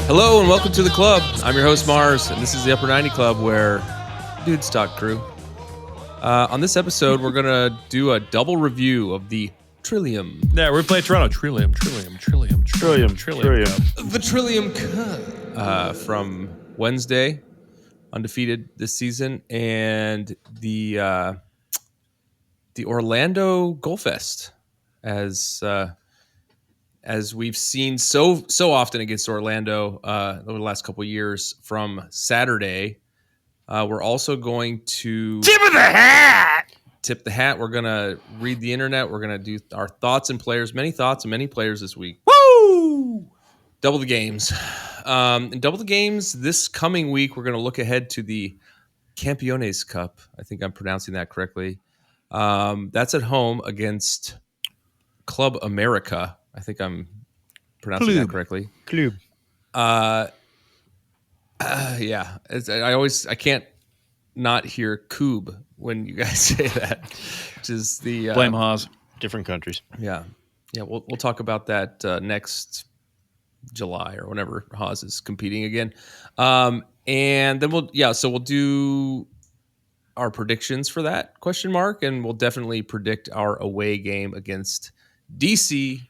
Hello and welcome to the club. I'm your host Mars, and this is the Upper 90 Club where dudes talk crew. On this episode, we're gonna do a double review of the Trillium. Yeah, we're playing Toronto. Trillium. The Trillium Cup from Wednesday, undefeated this season, and the Orlando Goal Fest, as we've seen so often against Orlando over the last couple of years. From Saturday, we're also going to tip the hat. We're gonna read the internet. We're gonna do our thoughts and players, many thoughts and many players this week. Woo! Double the games. And double the games this coming week. We're gonna look ahead to the Campeones Cup. I think I'm pronouncing that correctly. That's at home against Club America. I think I'm pronouncing that correctly. Club. Yeah. I can't not hear Coob when you guys say that, which is the Blame Haas. Different countries. Yeah. We'll talk about that next July or whenever Haas is competing again. And then we'll do our predictions for that ? And we'll definitely predict our away game against DC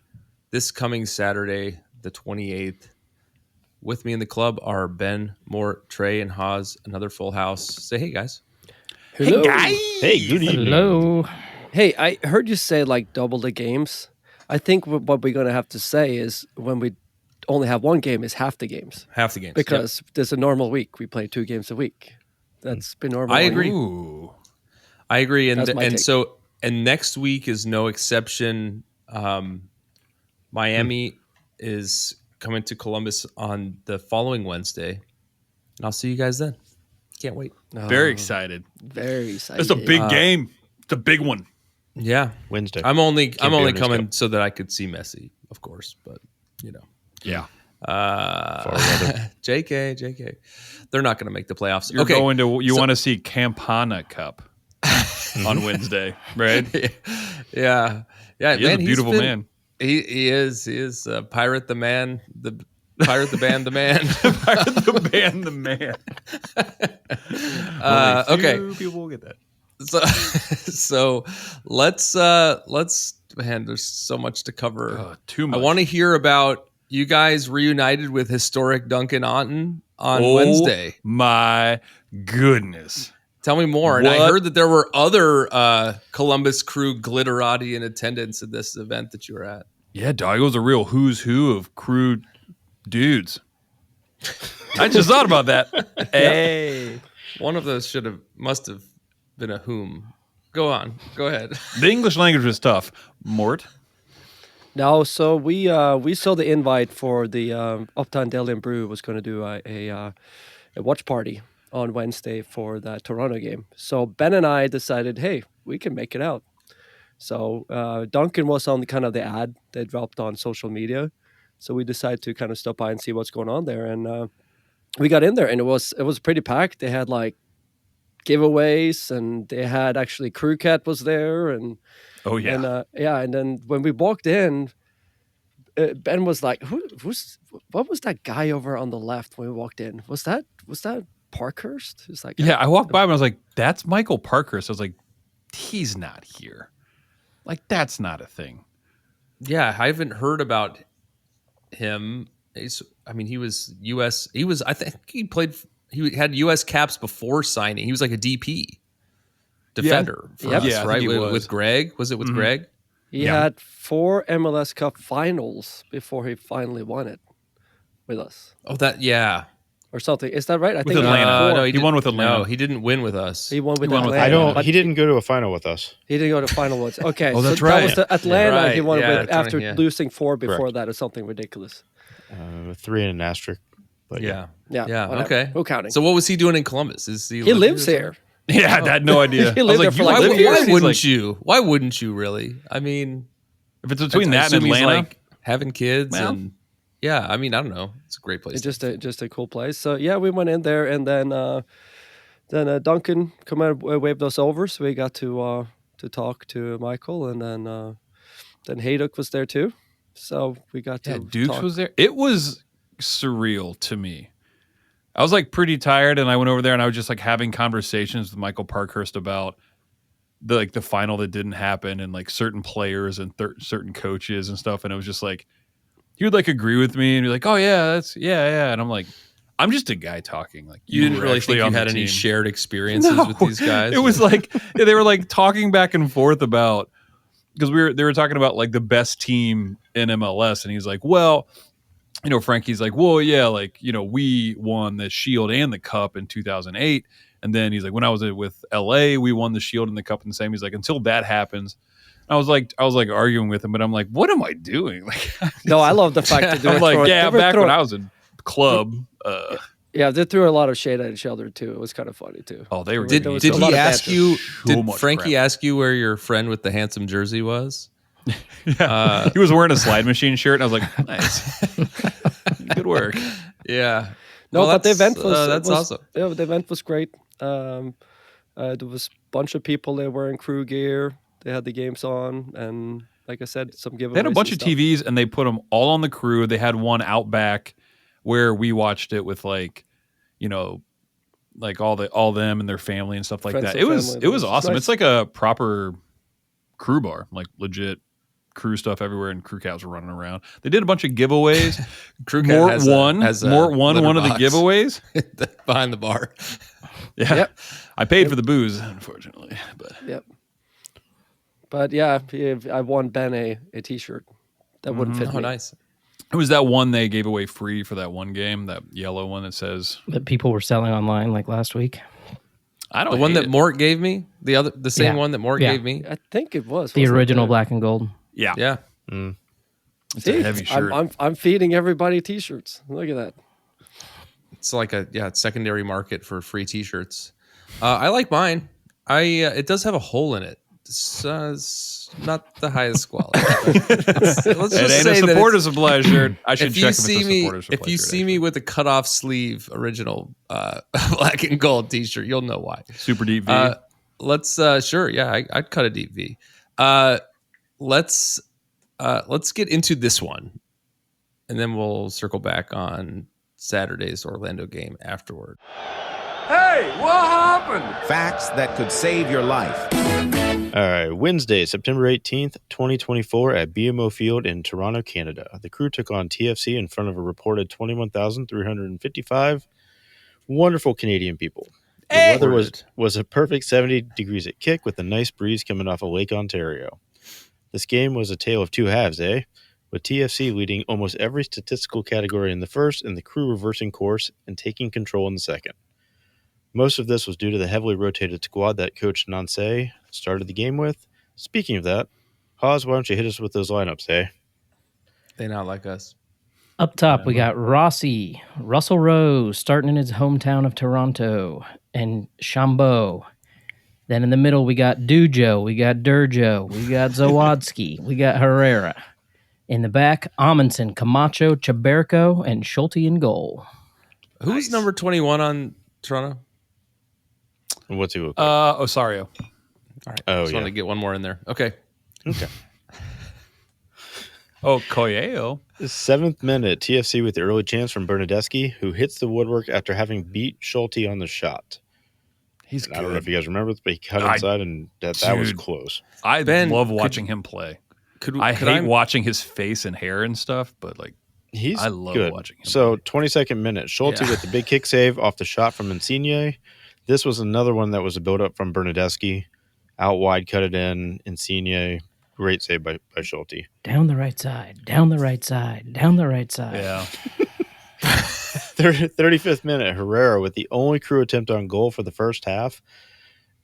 this coming Saturday, the 28th. With me in the club are Ben, Mort, Trey, and Haas. Another full house. Say hey, guys. Hello. Hey, guys. Hey, good evening. Hello. Hey, I heard you say like double the games. I think what we're going to have to say is when we only have one game is half the games. Half the games. Because there's a normal week. We play 2 games a week. That's been normal. I agree. Ooh. I agree. And take. So next week is no exception. Miami is coming to Columbus on the following Wednesday. And I'll see you guys then. Can't wait. Very excited. Very excited. It's a big game. It's a big one. Yeah. Wednesday. I'm only coming Cup. so that I could see Messi, of course, but you know. Yeah. JK. They're not going to make the playoffs. You're going to you want to see Campana Cup on Wednesday, right? Yeah. He's a beautiful man. He is Pirate the Man, the Pirate the Band, the Man. Pirate the band, the man. Okay. People will get that. So let's man, there's so much to cover. Too much. I want to hear about you guys reunited with historic Duncan Auten on Wednesday. My goodness. Tell me more. And I heard that there were other Columbus Crew glitterati in attendance at this event that you were at. Yeah, dog. It was a real who's who of crew dudes. I just thought about that. Hey. One of those must have been a whom. Go on. Go ahead. The English language was tough. Mort? No, so we saw the invite for the Uptown Deli and Brew was going to do a watch party on Wednesday for the Toronto game. So Ben and I decided, hey, we can make it out. So Duncan was on kind of the ad they dropped on social media. So we decided to kind of stop by and see what's going on there. And we got in there and it was pretty packed. They had like giveaways and they had actually Crew Cat was there. And Oh, yeah. and then when we walked in, Ben was like, what was that guy over on the left when we walked in? Was that Parkhurst? It's like, Yeah, I walked by him and I was like, that's Michael Parkhurst. I was like, he's not here. Like, that's not a thing. Yeah, I haven't heard about him. He was U.S. I think he had U.S. caps before signing. He was like a DP defender for us, I right? think he was. With Greg. Was it with Greg? He had 4 MLS Cup finals before he finally won it with us. Oh, Or something. Is that right? I With Atlanta. He won with Atlanta. No, he didn't win with us. He won with won with Atlanta. He didn't go to a final with us. He didn't go to final once. Okay. Oh, that's so right. That was the Atlanta Right, he won yeah, with after yeah. losing 4 before Correct. that or something ridiculous. 3 and an asterisk. But Yeah. Whatever. Okay. Who counting? So what was he doing in Columbus? he lives here. Yeah, I had no idea. He I was lived there like, for you like live Why, here? why And he's wouldn't like, you? Why wouldn't you really? I mean, if it's between I that and assume he's, Atlanta, like having kids Well. and yeah, I mean, I don't know. It's a great place. It's just a cool place. So yeah, we went in there and then Duncan come out and waved us over, so we got to talk to Michael, and then Hayduk was there too. So we got to yeah, Dukes talk. was there. It was surreal to me. I was like pretty tired, and I went over there and I was just like having conversations with Michael Parkhurst about the final that didn't happen, and like certain players and certain coaches and stuff. And it was just like he would like agree with me and be like, "Oh yeah, that's yeah," and I'm like, I'm just a guy talking. Like You didn't were really actually think you on the had any team. shared experiences with these guys? It was like they were like talking back and forth about, because they were talking about like the best team in MLS, and he's like, well, Frankie's like, well, yeah, like, we won the Shield and the Cup in 2008, and then he's like, when I was with LA, we won the Shield and the Cup in the same. He's like, until that happens. I was like arguing with him, but I'm like, what am I doing? Like, No, I love the fact that they I'm were like, throwing, yeah, back when I was in club. Yeah, they threw a lot of shade at each other too. It was kind of funny too. Oh, they were. Did There was he a lot of ask banter. you? So Did much Frankie crap. ask you where your friend with the handsome jersey was? Yeah. He was wearing a slide machine shirt, and I was like, nice, good work. Yeah. No, Well, but the event was that's awesome. Yeah, the event was great. There was a bunch of people there wearing crew gear. They had the games on, and like I said, some giveaways. They had a bunch of and stuff. TVs, and they put them all on the crew. They had one out back where we watched it with like all them and their family and stuff like Friends that. and It was family. it was It's awesome. nice. It's like a proper crew bar, like legit crew stuff everywhere, and crew cats were running around. They did a bunch of giveaways. Crew Mort has won. has a Mort won litter one of the box giveaways. behind the bar. Yeah, Yep. I paid for the booze, unfortunately, but Yep. But yeah, I won Ben a T-shirt that wouldn't fit Oh, me. nice. it was that one they gave away free for that one game, that yellow one that says, that people were selling online like last week. "I don't." The one hate that it. Mort gave me, the same Yeah. one that Mort Yeah. gave me. I think it was The wasn't it? original black and gold. Yeah, Yeah. it's See, a heavy shirt. I'm feeding everybody T-shirts. Look at that. It's like it's secondary market for free T-shirts. I like mine. It does have a hole in it. It's not the highest quality. Let's It just ain't say a that supporters supply shirt. I should if check you if it's see a me, supporters supply if you shirt, see me with a cutoff sleeve original black and gold T-shirt, you'll know why. super deep V. Let's sure, yeah, I'd cut a deep V. Let's get into this one, and then we'll circle back on Saturday's Orlando game afterward. Facts that could save your life. All right, Wednesday, September 18th, 2024 at BMO Field in Toronto, Canada. The Crew took on TFC in front of a reported 21,355 wonderful Canadian people. The weather was a perfect 70 degrees at kick with a nice breeze coming off of Lake Ontario. This game was a tale of two halves, with TFC leading almost every statistical category in the first and the Crew reversing course and taking control in the second. Most of this was due to the heavily rotated squad that Coach Nancy started the game with. Speaking of that, Haas, why don't you hit us with those lineups, They not like us. Up top, we got Russell Rowe starting in his hometown of Toronto, and Chambeau. Then in the middle, we got Dujo, we got Durjo, we got Zawadzki, we got Herrera. In the back, Amundsen, Camacho, Chaberco, and Schulte in goal. Who's number 21 on Toronto? And what's he look like? Osario. All right. Oh, Just yeah. wanted to get one more in there. Okay. Okay. Oh, Coelho. 7th minute, TFC with the early chance from Bernadeschi, who hits the woodwork after having beat Schulte on the shot. He's And I don't know if you guys remember this, but he cut I- inside, and that was Dude. close. I Ben, love could watching him play. Could I could hate watching his face and hair and stuff, but like, He's I love good. watching him So, play. 22nd minute, Schulte Yeah. with the big kick save off the shot from Insigne. This was another one that was a build-up from Bernadeschi. Out wide, cut it in. Insigne, great save by Schulte. Down the right side, down the right side, down the right side. yeah. 35th minute, Herrera with the only Crew attempt on goal for the first half.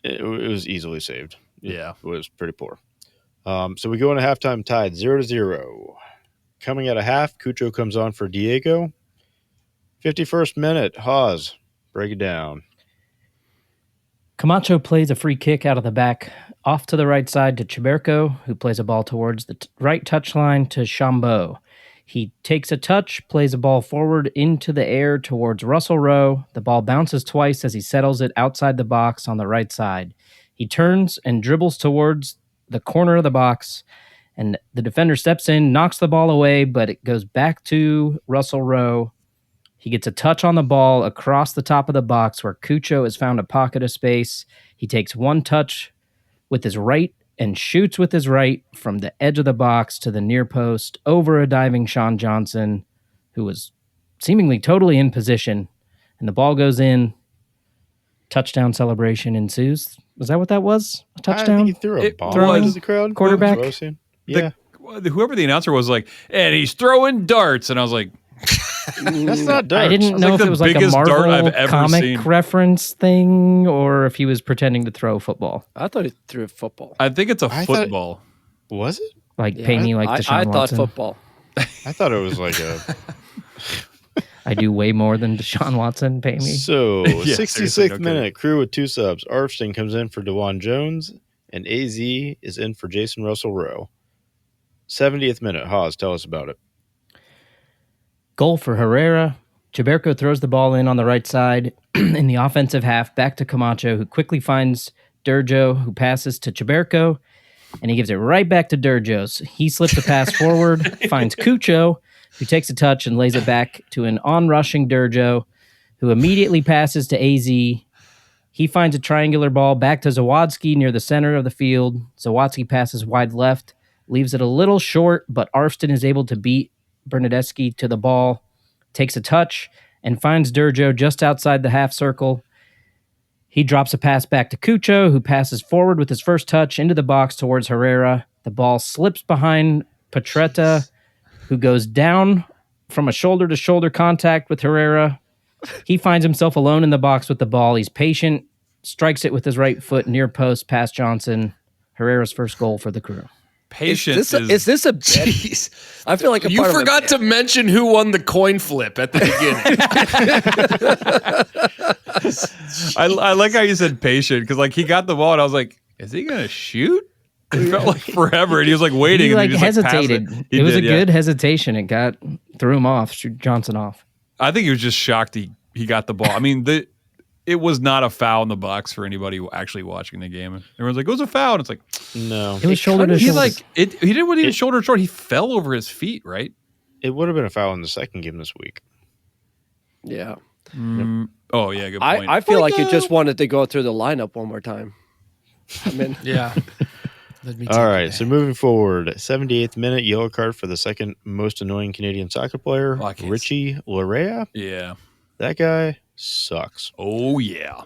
It was easily saved. Yeah. It was pretty poor. So we go into halftime tied 0-0. Coming out of half, Cucho comes on for Diego. 51st minute, Haas, break it down. Camacho plays a free kick out of the back, off to the right side to Chaberco, who plays a ball towards the right touchline to Chambeau. He takes a touch, plays a ball forward into the air towards Russell Rowe. The ball bounces twice as he settles it outside the box on the right side. He turns and dribbles towards the corner of the box, and the defender steps in, knocks the ball away, but it goes back to Russell Rowe, He gets a touch on the ball across the top of the box where Cucho has found a pocket of space. He takes one touch with his right and shoots with his right from the edge of the box to the near post over a diving Sean Johnson, who was seemingly totally in position. And the ball goes in. Touchdown celebration ensues. Was that what that was? A touchdown? I think he threw a bomb throwing into the crowd. quarterback? That's what I was saying. Yeah. Whoever the announcer was like, and he's throwing darts. And I was like, That's not darts. I didn't know like if the it was like a biggest dart I've Marvel ever comic seen. reference thing or if he was pretending to throw football. I thought he threw a football. I think it's a I thought- football. Was it? Like pay me like Deshaun I thought Watson. football. I thought it was like a. I do way more than Deshaun Watson. Pay me. So, Yeah, 66th seriously, no minute, kidding. Crew with 2 subs. Arfston comes in for DeJuan Jones, and AZ is in for Jason Russell Rowe. 70th minute, Haas, tell us about it. Goal for Herrera. Chiberko throws the ball in on the right side in the offensive half back to Camacho, who quickly finds Durjo, who passes to Chiberko, and he gives it right back to Durjo. He slips a pass forward, finds Cucho, who takes a touch and lays it back to an on-rushing Durjo, who immediately passes to AZ. He finds a triangular ball back to Zawadzki near the center of the field. Zawadzki passes wide left, leaves it a little short, but Arfston is able to beat Bernadeschi to the ball, takes a touch, and finds Durjo just outside the half circle. He drops a pass back to Cucho, who passes forward with his first touch into the box towards Herrera. The ball slips behind Petretta, who goes down from a shoulder-to-shoulder contact with Herrera. He finds himself alone in the box with the ball. He's patient, strikes it with his right foot near post past Johnson. Herrera's first goal for the Crew. Patience Is this a bet? Jeez. I feel like a You part forgot to mention who won the coin flip at the beginning. I like how you said patient because like he got the ball and I was like, is he gonna shoot? It felt like forever, and he was like waiting. He and like then just, hesitated. passed It was did, a good hesitation. It threw him off, threw Johnson off. I think he was just shocked he got the ball. I mean, it was not a foul in the box for anybody actually watching the game. Everyone's like, it was a foul. And it's like, No. It was shoulder to he shoulder. like it. He didn't when he was shoulder to shoulder. He fell over his feet, right? It would have been a foul in the second game this week. Yeah. Oh yeah, good point. I feel like he just wanted to go through the lineup one more time. I mean, Yeah. Let me All right, so moving forward, 78th minute, yellow card for the second most annoying Canadian soccer player, Oh, I can't Richie Larea. yeah. That guy sucks. Oh yeah.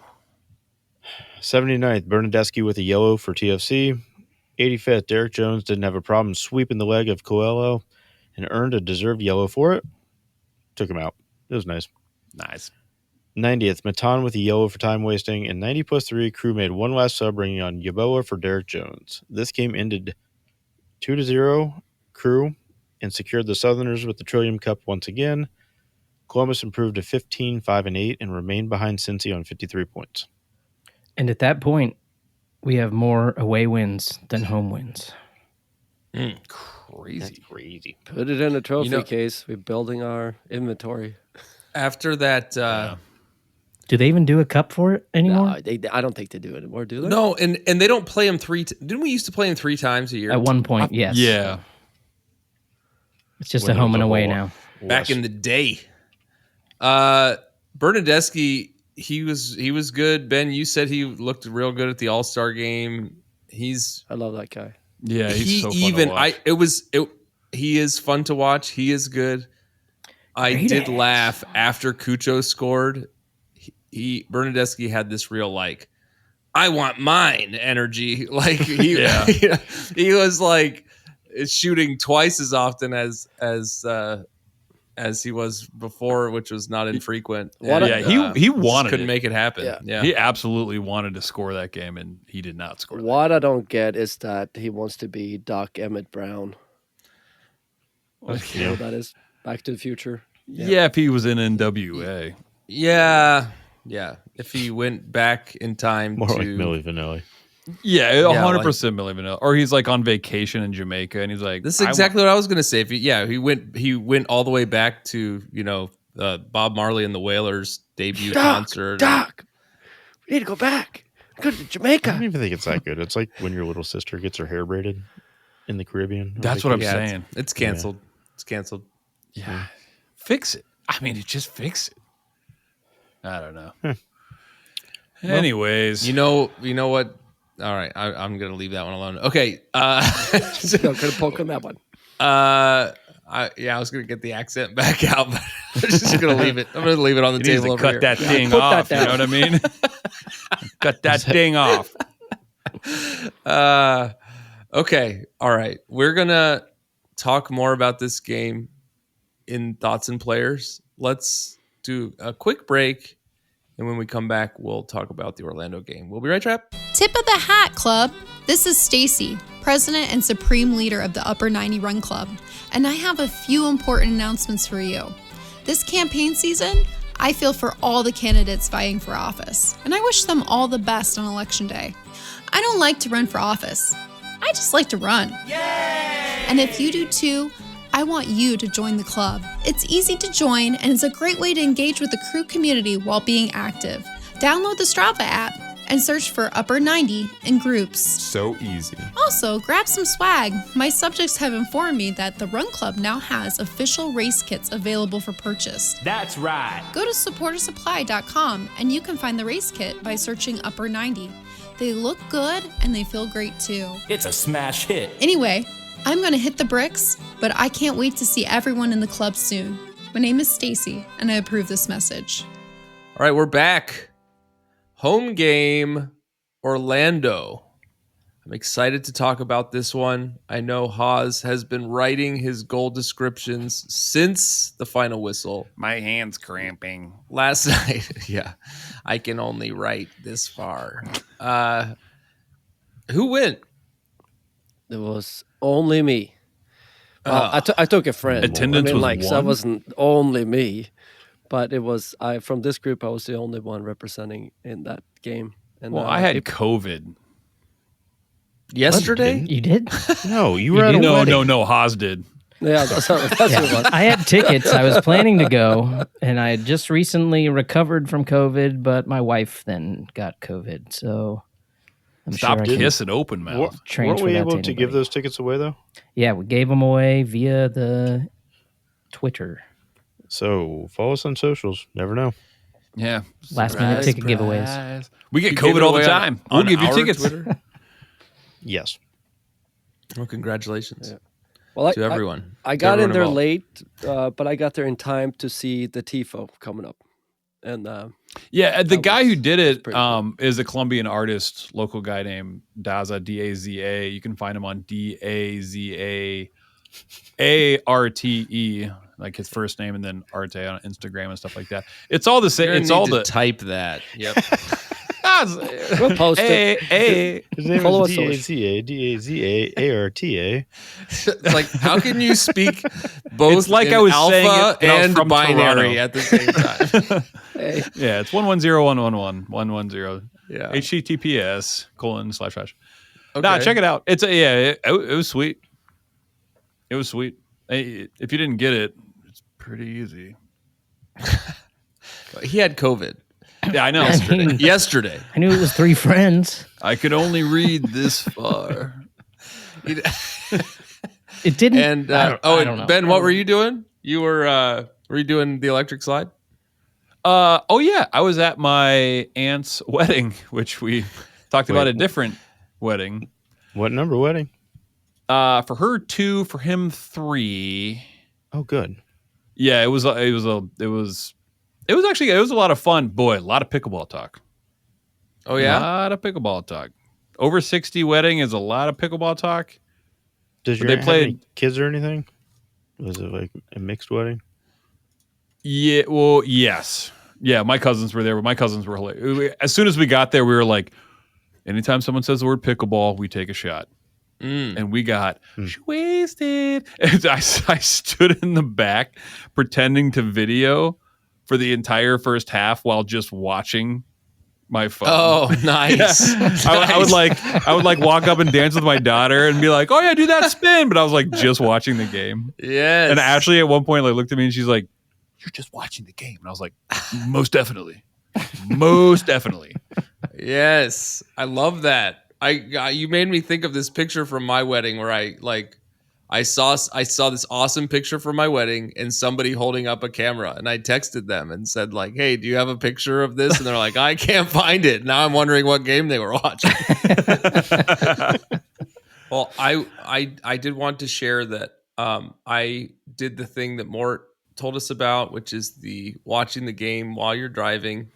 79th, Bernadeschi with a yellow for TFC. 85th, Derek Jones didn't have a problem sweeping the leg of Coelho and earned a deserved yellow for it. Took him out. It was nice. Nice. 90th, Matan with a yellow for time wasting, and 90+3, Crew made one last sub, bringing on Yeboah for Derek Jones. This game ended 2-0, Crew, and secured the Southerners with the Trillium Cup once again. Columbus improved to 15-5-8 and remained behind Cincy on 53 points. And at that point, we have more away wins than home wins. Crazy. That's crazy. put it in a trophy You know- case. We're building our inventory. After that, Do they even do a cup for it anymore? No, I don't think they do it anymore, do they? no, and they don't play them didn't we used to play them 3 times a year? At one point, yes. Yeah. It's just When a it home was and a away whole- now. Back in the day. Bernadeschi, he was good. Ben, you said he looked real good at the All-Star game. I love that guy. Yeah. He's He so fun even to watch. he is fun to watch. He is good. I Great did ass. laugh after Cucho scored. Bernadeschi had this real like, I want mine energy. Like he Yeah. he was like shooting twice as often as he was before, which was not infrequent. What And, he just wanted couldn't it. make it happen. Yeah. Yeah. He absolutely wanted to score that game, and he did not score. What I don't get is that he wants to be Doc Emmett Brown. That You know game. what that is? Back to the Future. Yeah, if he was in NWA. Yeah. Yeah. If he went back in time More to like Milli Vanilli. Yeah, Yeah, 100% Milli Vanilli. Or he's like on vacation in Jamaica, and he's like, This is exactly what I was going to say. If he went all the way back to, Bob Marley and the Wailers debut concert. Doc, we need to go back. Go to I don't Jamaica. even think it's that good. It's like when your little sister gets her hair braided in the Caribbean. That's what I'm Yeah, saying. it's canceled. It's canceled. Yeah. Fix it. I mean, it just fix it. I don't know. Anyways, You know what? All right, I'm gonna leave that one alone. Okay, No, gonna poke on that one. I was gonna get the accent back out, but I'm just gonna leave it. I'm gonna leave it on the he needs table to over cut here. that thing put that off. You know down. what I mean? Cut that thing off. Okay, all right. We're gonna talk more about this game in Thoughts and Players. Let's do a quick break, and when we come back, we'll talk about the Orlando game. We'll be right, Trap. Tip of the hat, club. This is Stacy, president and supreme leader of the Upper 90 Run Club, and I have a few important announcements for you. This campaign season, I feel for all the candidates vying for office, and I wish them all the best on Election Day. I don't like to run for office. I just like to run. Yay! And if you do too, I want you to join the club. It's easy to join, and it's a great way to engage with the crew community while being active. Download the Strava app and search for Upper 90 in groups. So easy. Also, grab some swag. My subjects have informed me that the Run Club now has official race kits available for purchase. That's right. Go to supportersupply.com and you can find the race kit by searching Upper 90. They look good and they feel great too. It's a smash hit. Anyway, I'm gonna hit the bricks, but I can't wait to see everyone in the club soon. My name is Stacy and I approve this message. All right, we're back. Home game, Orlando. I'm excited to talk about this one. I know Haas has been writing his goal descriptions since the final whistle. My hand's cramping. Last night, yeah, I can only write this far. Who went? It was only me. Well, I took a friend. Attendance was like, so that one? wasn't only me, but it was from this group. I was the only one representing in that game. And Well, I had COVID. Yesterday? You did? No, you were at a No, wedding. no, Haas did. yeah, that's what it was. I had tickets. I was planning to go, and I had just recently recovered from COVID, but my wife then got COVID, so I'm Stop sure I can kissing open mouth. Weren't transfer we that able to give anybody. those tickets away though? Yeah, we gave them away via the Twitter. So follow us on socials. Never know. Yeah. Last minute ticket giveaways. Surprise. We get You gave COVID it all the away time. on We'll give you our tickets. Twitter? Yes. Well, congratulations Yeah. Well, to everyone. I To got in everyone there involved. late, but I got there in time to see the TIFO coming up. And Yeah, the That guy was- who did it pretty cool. is a Colombian artist, local guy named Daza, D-A-Z-A. You can find him on D-A-Z-A-A-R-T-E, like his first name, and then Arte on Instagram and stuff like that. It's all the You're same. gonna It's all need to the... type that. Yep. we'll post it. Hey. His name Follow is us on- D-A-Z-A-D-A-Z-A-A-R-T-A. It's like, how can you speak both It's like in I was saying alpha it when I was and from binary Toronto. at the same time? Hey, Yeah, it's 110-111-110. Yeah. HTTPS:// Okay. Nah, check it out. It was sweet. It was sweet. Hey, if you didn't get it, it's pretty easy. He had COVID Yeah, I know. I mean, yesterday. I knew it was 3 friends. I could only read this far. It didn't. And I don't know. Ben, what were you doing? You were you doing the electric slide? Oh yeah, I was at my aunt's wedding, which we talked about a different wedding. What number wedding? For her 2, for him 3. Oh, good. Yeah, it was actually a lot of fun. Boy, a lot of pickleball talk. Oh A yeah. lot of pickleball talk. Over 60 wedding is a lot of pickleball talk. Does But your they aunt have any played- kids or anything? Was it like a mixed wedding? Yeah, well, yes. Yeah, my cousins were there, but my cousins were hilarious. As soon as we got there, we were like, anytime someone says the word pickleball, we take a shot. And we got wasted. And I stood in the back pretending to video for the entire first half while just watching my phone. Oh, nice. I would like walk up and dance with my daughter and be like, "Oh yeah, do that spin," but I was like just watching the game. Yes. And Ashley at one point like looked at me and she's like, "You're just watching the game," and I was like, "Most definitely, most definitely." Yes, I love that. You made me think of this picture from my wedding where I I saw this awesome picture from my wedding and somebody holding up a camera, and I texted them and said like, "Hey, do you have a picture of this?" And they're like, "I can't find it." Now I'm wondering what game they were watching. Well, I did want to share that I did the thing that Mort told us about, which is the watching the game while you're driving.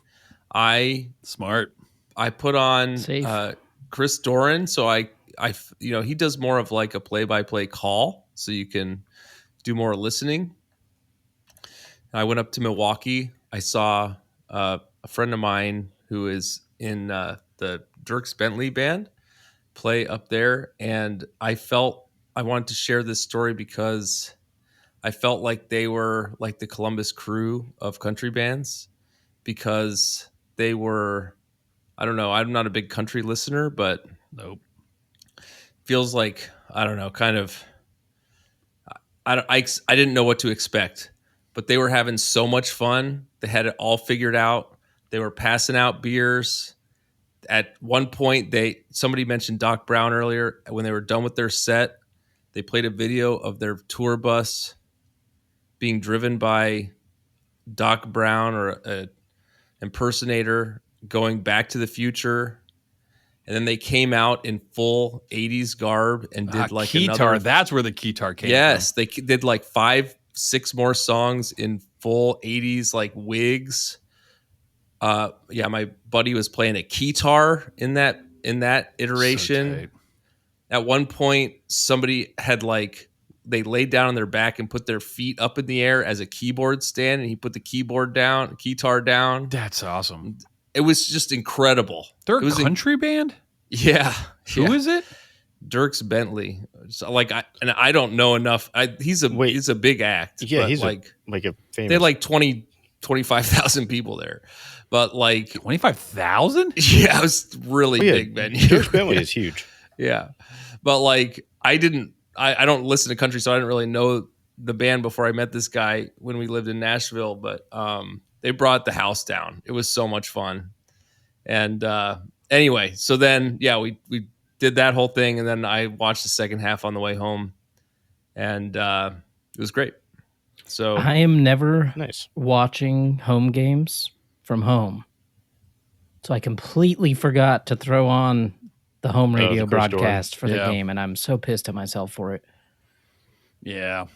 Smart. I put on Safe. Chris Doran, so I he does more of like a play-by-play call, so you can do more listening. I went up to Milwaukee. I saw a friend of mine who is in the Dierks Bentley band play up there, and I wanted to share this story because I felt like they were like the Columbus Crew of country bands, because they were, I don't know, I'm not a big country listener, but Nope. feels like, I don't know, kind of, I didn't know what to expect, but they were having so much fun. They had it all figured out. They were passing out beers. At one point, somebody mentioned Doc Brown earlier. When they were done with their set, they played a video of their tour bus being driven by Doc Brown, or a impersonator, going back to the future. And then they came out in full 80s garb and did like Keytar. another. That's where the Keytar came Yes, they did like 5-6 more songs in full 80s like wigs. Yeah, my buddy was playing a keytar in that iteration. So tight. At one point, somebody had they laid down on their back and put their feet up in the air as a keyboard stand, and he put the keytar down. That's awesome. It was just incredible. They're It a was country band? Yeah. Who is it? Dierks Bentley. So I don't know enough. He's a big act. Yeah, but he's a famous. they had like 25,000 people there. But 25,000? Yeah, it was really big venue. Dierks Bentley is huge. Yeah. But I don't listen to country, so I didn't really know the band before I met this guy when we lived in Nashville. But they brought the house down. It was so much fun. And anyway, so then, yeah, we did that whole thing. And then I watched the second half on the way home. And it was great. So I am never Nice. watching home games from home. So I completely forgot to throw on the home radio the Chris broadcast for the Yeah. game, and I'm so pissed at myself for it. Yeah.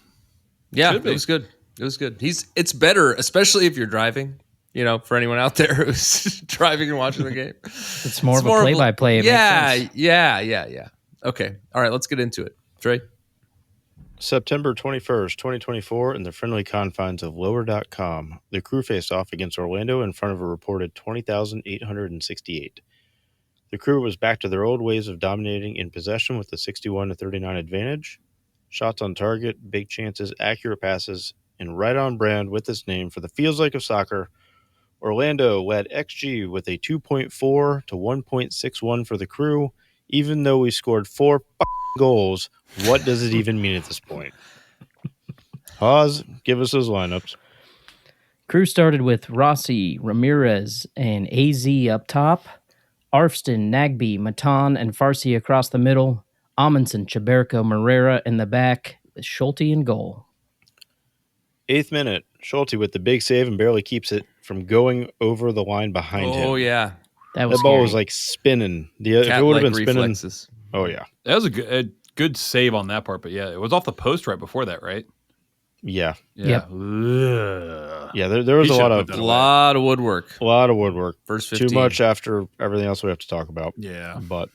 yeah, Should it be. was good. It was good. It's better, especially if you're driving. For anyone out there who's driving and watching the game. It's more of a play-by-play. It Yeah, makes sense. yeah. Okay. All right, let's get into it. Trey? September 21st, 2024, in the friendly confines of lower.com, the Crew faced off against Orlando in front of a reported 20,868. The Crew was back to their old ways of dominating in possession with a 61-39 advantage. Shots on target, big chances, accurate passes, and right on brand with its name for the feels like of soccer. Orlando led XG with a 2.4 to 1.61 for the Crew. Even though we scored 4 goals, what does it even mean at this point? Haas, give us those lineups. Crew started with Rossi, Ramirez, and AZ up top. Arfston, Nagby, Matan, and Farsi across the middle. Amundsen, Chaberco, Morera in the back, with Schulte in goal. 8th minute, Schulte with the big save and barely keeps it from going over the line behind him. Oh, yeah. That was That ball scary. was like spinning. If it would have Cat-like been spinning, reflexes. oh yeah, That was a good save on that part, but yeah, it was off the post right before that, right? yeah, Yep. Ugh. yeah. There was He a should lot have of put A that lot of woodwork. First First 15. Too much after everything else we have to talk about. Yeah. But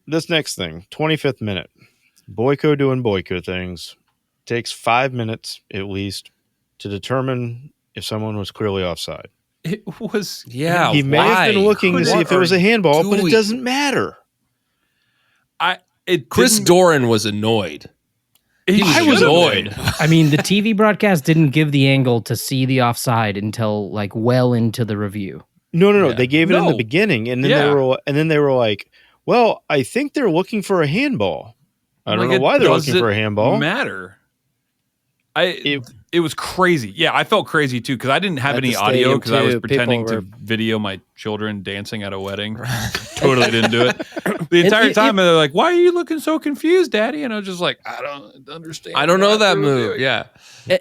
this next thing, 25th minute, Boyko doing Boyko things. Takes 5 minutes at least to determine if someone was clearly offside. It was. Yeah, He may have been looking to see if it was a handball, but it doing? doesn't matter. Chris Doran was annoyed. I was annoyed. I mean, the TV broadcast didn't give the angle to see the offside until well into the review. No. Yeah. They gave it in the No. beginning, and then Yeah. they were like, "Well, I think they're looking for a handball. I don't know why they're looking for a handball." Matter. It was crazy. Yeah, I felt crazy too because I didn't have At any the audio stadium, because I was too, pretending people to were- video my children dancing at a wedding. Totally didn't do it. The entire it- time they're like, "Why are you looking so confused, Daddy?" And I was just like, "I don't understand. I don't know what that we were move. doing." Yeah.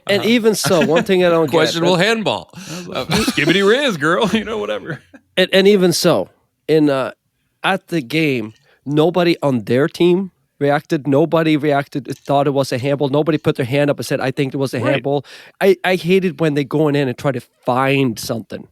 And even so, one thing I don't Questionable get, handball. I was like, "Skibbity Riz, girl," whatever. and even so, in at the game, nobody on their team reacted. Nobody reacted, thought it was a handball. Nobody put their hand up and said, "I think it was a Right. handball." I hated when they go in and try to find something.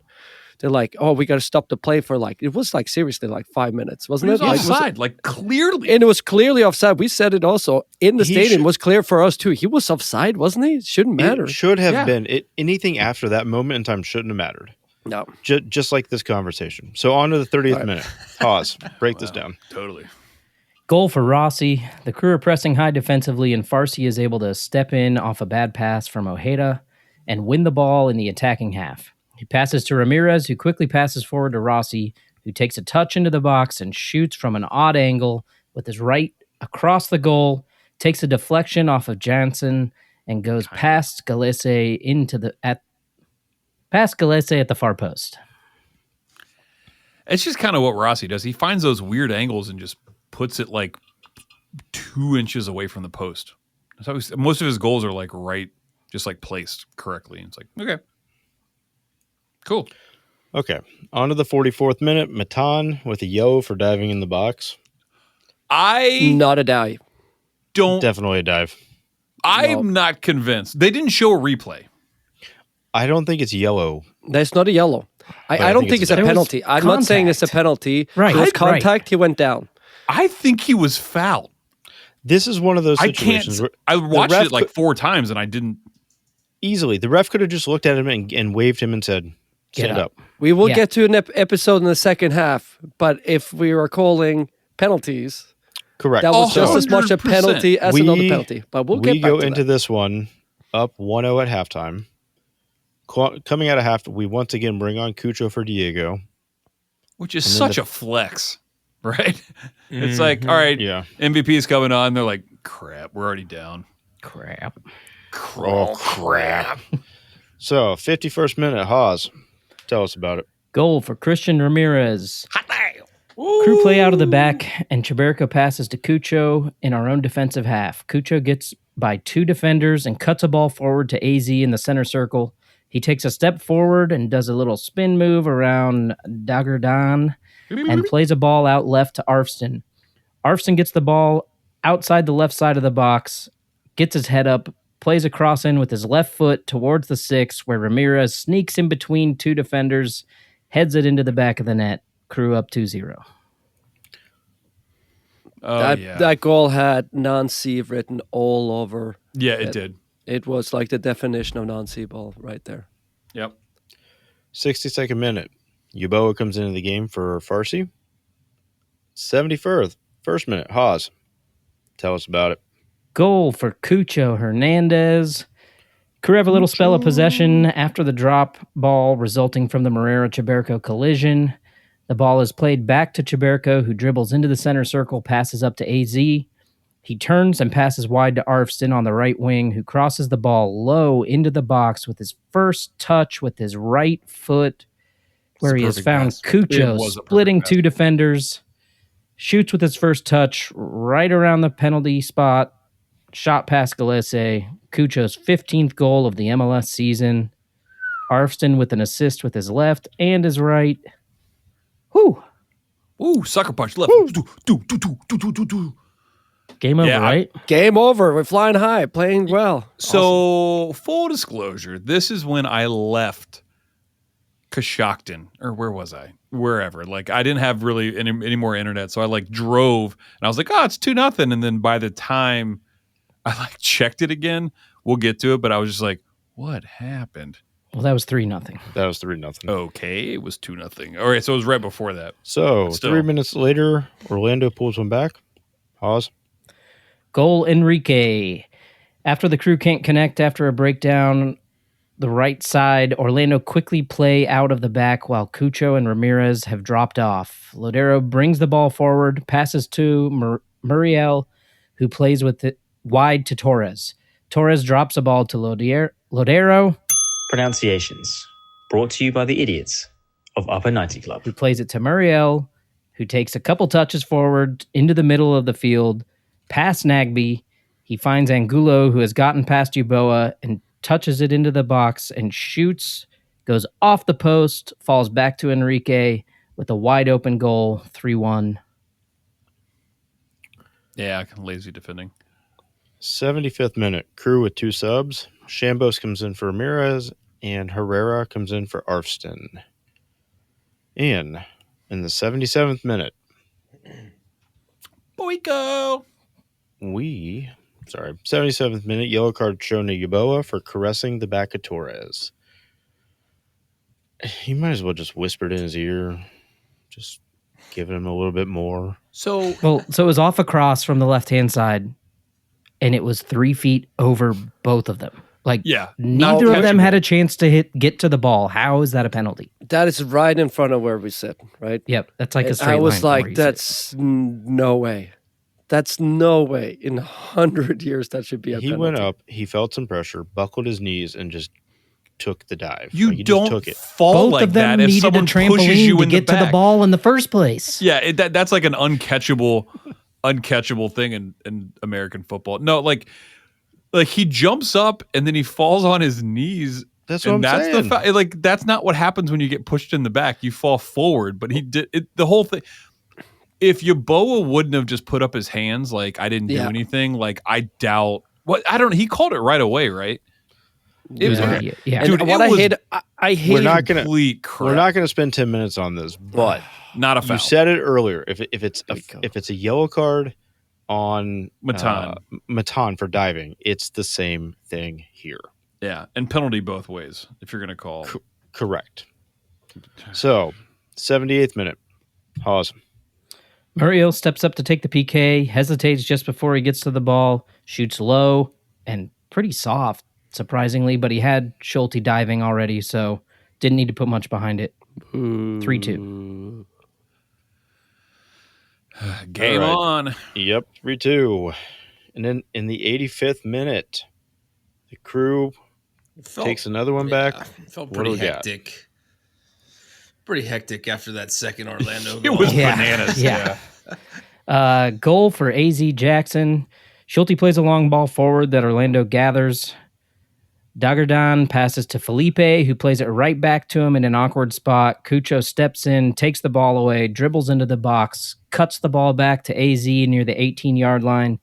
They're like, "Oh, we got to stop the play for it was seriously 5 minutes, He wasn't was it?" offside, clearly. And it was clearly offside. We said it also in the He stadium. should- Was clear for us too. He was offside, wasn't he? Shouldn't matter. It should have Yeah. been. Anything after that moment in time shouldn't have mattered. No. Just like this conversation. So on to the 30th All right. minute. Pause. Break this down. Totally. Goal for Rossi. The crew are pressing high defensively, and Farsi is able to step in off a bad pass from Ojeda and win the ball in the attacking half. He passes to Ramirez, who quickly passes forward to Rossi, who takes a touch into the box and shoots from an odd angle with his right across the goal, takes a deflection off of Jansen, and goes past Galese past Galese at the far post. It's just kind of what Rossi does. He finds those weird angles and just puts it 2 inches away from the post. That's how most of his goals are right, just placed correctly. And it's okay, cool. Okay. On to the 44th minute. Matan with a yellow for diving in the box. I Not a die. don't. Definitely a dive. I'm not convinced. They didn't show a replay. I don't think it's yellow. That's not a yellow. I don't think it's a It was penalty. I'm not saying it's a contact. penalty. Right, It was right. contact. He went down. I think he was fouled. This is one of those I can't. situations where I watched ref it 4 times and I didn't. easily the ref could have just looked at him and waved him and said, Get stand up. up. We will Yeah. get to an episode in the second half, but if we were calling penalties, Correct. that was just So as much a 100%. penalty as another penalty. But we'll get we back go to into that. this one up 1-0 at halftime. Coming out of half, we once again bring on Cucho for Diego. Which is And then such a flex, right? It's all right, Yeah. MVP's coming on. They're like, crap, we're already down. Crap. Oh, crap. So, 51st minute, Haas. Tell us about it. Goal for Christian Ramirez. Crew play out of the back, and Chiberco passes to Cucho in our own defensive half. Cucho gets by 2 defenders and cuts a ball forward to AZ in the center circle. He takes a step forward and does a little spin move around Dagerdan and plays a ball out left to Arfston. Arfston gets the ball outside the left side of the box, gets his head up, plays a cross in with his left foot towards the 6, where Ramirez sneaks in between 2 defenders, heads it into the back of the net. Crew up 2-0. Oh, That goal had non-C written all over. Yeah, it did. It was the definition of non-C ball right there. Yep. 62nd minute. Yuboa comes into the game for Farsi. 71st minute, Haas. Tell us about it. Goal for Cucho Hernandez. Crew have a little spell of possession after the drop ball resulting from the Morera-Chiberco collision. The ball is played back to Chiberco, who dribbles into the center circle, passes up to AZ. He turns and passes wide to Arfston on the right wing, who crosses the ball low into the box with his first touch with his right foot, where he has perfect found pass. It Cucho was a perfect splitting pass. 2 defenders. Shoots with his first touch right around the penalty spot. Shot past Galese. Cucho's 15th goal of the MLS season. Arfston with an assist with his left and his right. Whew. Ooh, sucker punch left. Do. Game over, Yeah, right? Game over. We're flying high, playing well. So, full disclosure, this is when I left Coshocton, or where was I? Wherever. I didn't have really any more internet, so I drove, and I was like, oh, it's 2-0. And then by the time I checked it again, we'll get to it, but I was just like, what happened? Well, that was 3-0. That was 3-0. Okay, it was 2-0. All right, so it was right before that. So, Still. 3 minutes later, Orlando pulls one back. Haas. Goal Enrique. After the crew can't connect after a breakdown, the right side, Orlando quickly play out of the back while Cucho and Ramirez have dropped off. Lodero brings the ball forward, passes to Muriel, who plays with it wide to Torres. Torres drops a ball to Lodero, Pronunciations brought to you by the idiots of Upper 90 Club. who plays it to Muriel, who takes a couple touches forward into the middle of the field, past Nagby. He finds Angulo, who has gotten past Uboa, and touches it into the box and shoots, goes off the post, falls back to Enrique with a wide open goal, 3-1. Yeah, lazy defending. 75th minute, Crew with 2 subs. Shambos comes in for Ramirez, and Herrera comes in for Arfston. And in the 77th minute, Boyko! 77th minute, yellow card shown to Yeboah for caressing the back of Torres. He might as well just whisper it in his ear, just giving him a little bit more. So it was off across from the left-hand side, and it was 3 feet over both of them. Like, Yeah, neither not of them catchable. had a chance to get to the ball. How is that a penalty? That is right in front of where we sit, right? Yep, that's like a straight I line was from where like, you sit. that's no way. That's no way. In 100 years, that should be a He penalty. went up, he felt some pressure, buckled his knees, and just took the dive. You Like, he just don't took it. fall Both like of them that if needed a someone pushes trampoline you to in get the to the back. ball in the first place. Yeah, that's like an uncatchable thing in American football. No, like he jumps up and then he falls on his knees. That's what I'm saying. Like that's not what happens when you get pushed in the back. You fall forward, but he did it. The whole thing. If Yeboah wouldn't have just put up his hands, like I didn't do anything, like I doubt. What I don't. He called it right away, right? It was immediate. Yeah. And Dude, what I hate We're not gonna Complete crap. we're not gonna spend 10 minutes on this, but Not a foul. you said it earlier. If it's a yellow card on Matan for diving, it's the same thing here. Yeah, and penalty both ways if you're gonna call. Correct. So, 78th minute, Haas. Muriel steps up to take the PK, hesitates just before he gets to the ball, shoots low and pretty soft, surprisingly, but he had Schulte diving already, so didn't need to put much behind it. 3-2. Game All on. Yep, 3-2. And then in the 85th minute, the Crew takes another one back. Felt What do pretty we got? hectic. Pretty hectic after that second Orlando It goal. was bananas. Yeah. Goal for AZ Jackson. Schulte plays a long ball forward that Orlando gathers. Dagerdan passes to Felipe, who plays it right back to him in an awkward spot. Cucho steps in, takes the ball away, dribbles into the box, cuts the ball back to AZ near the 18-yard line.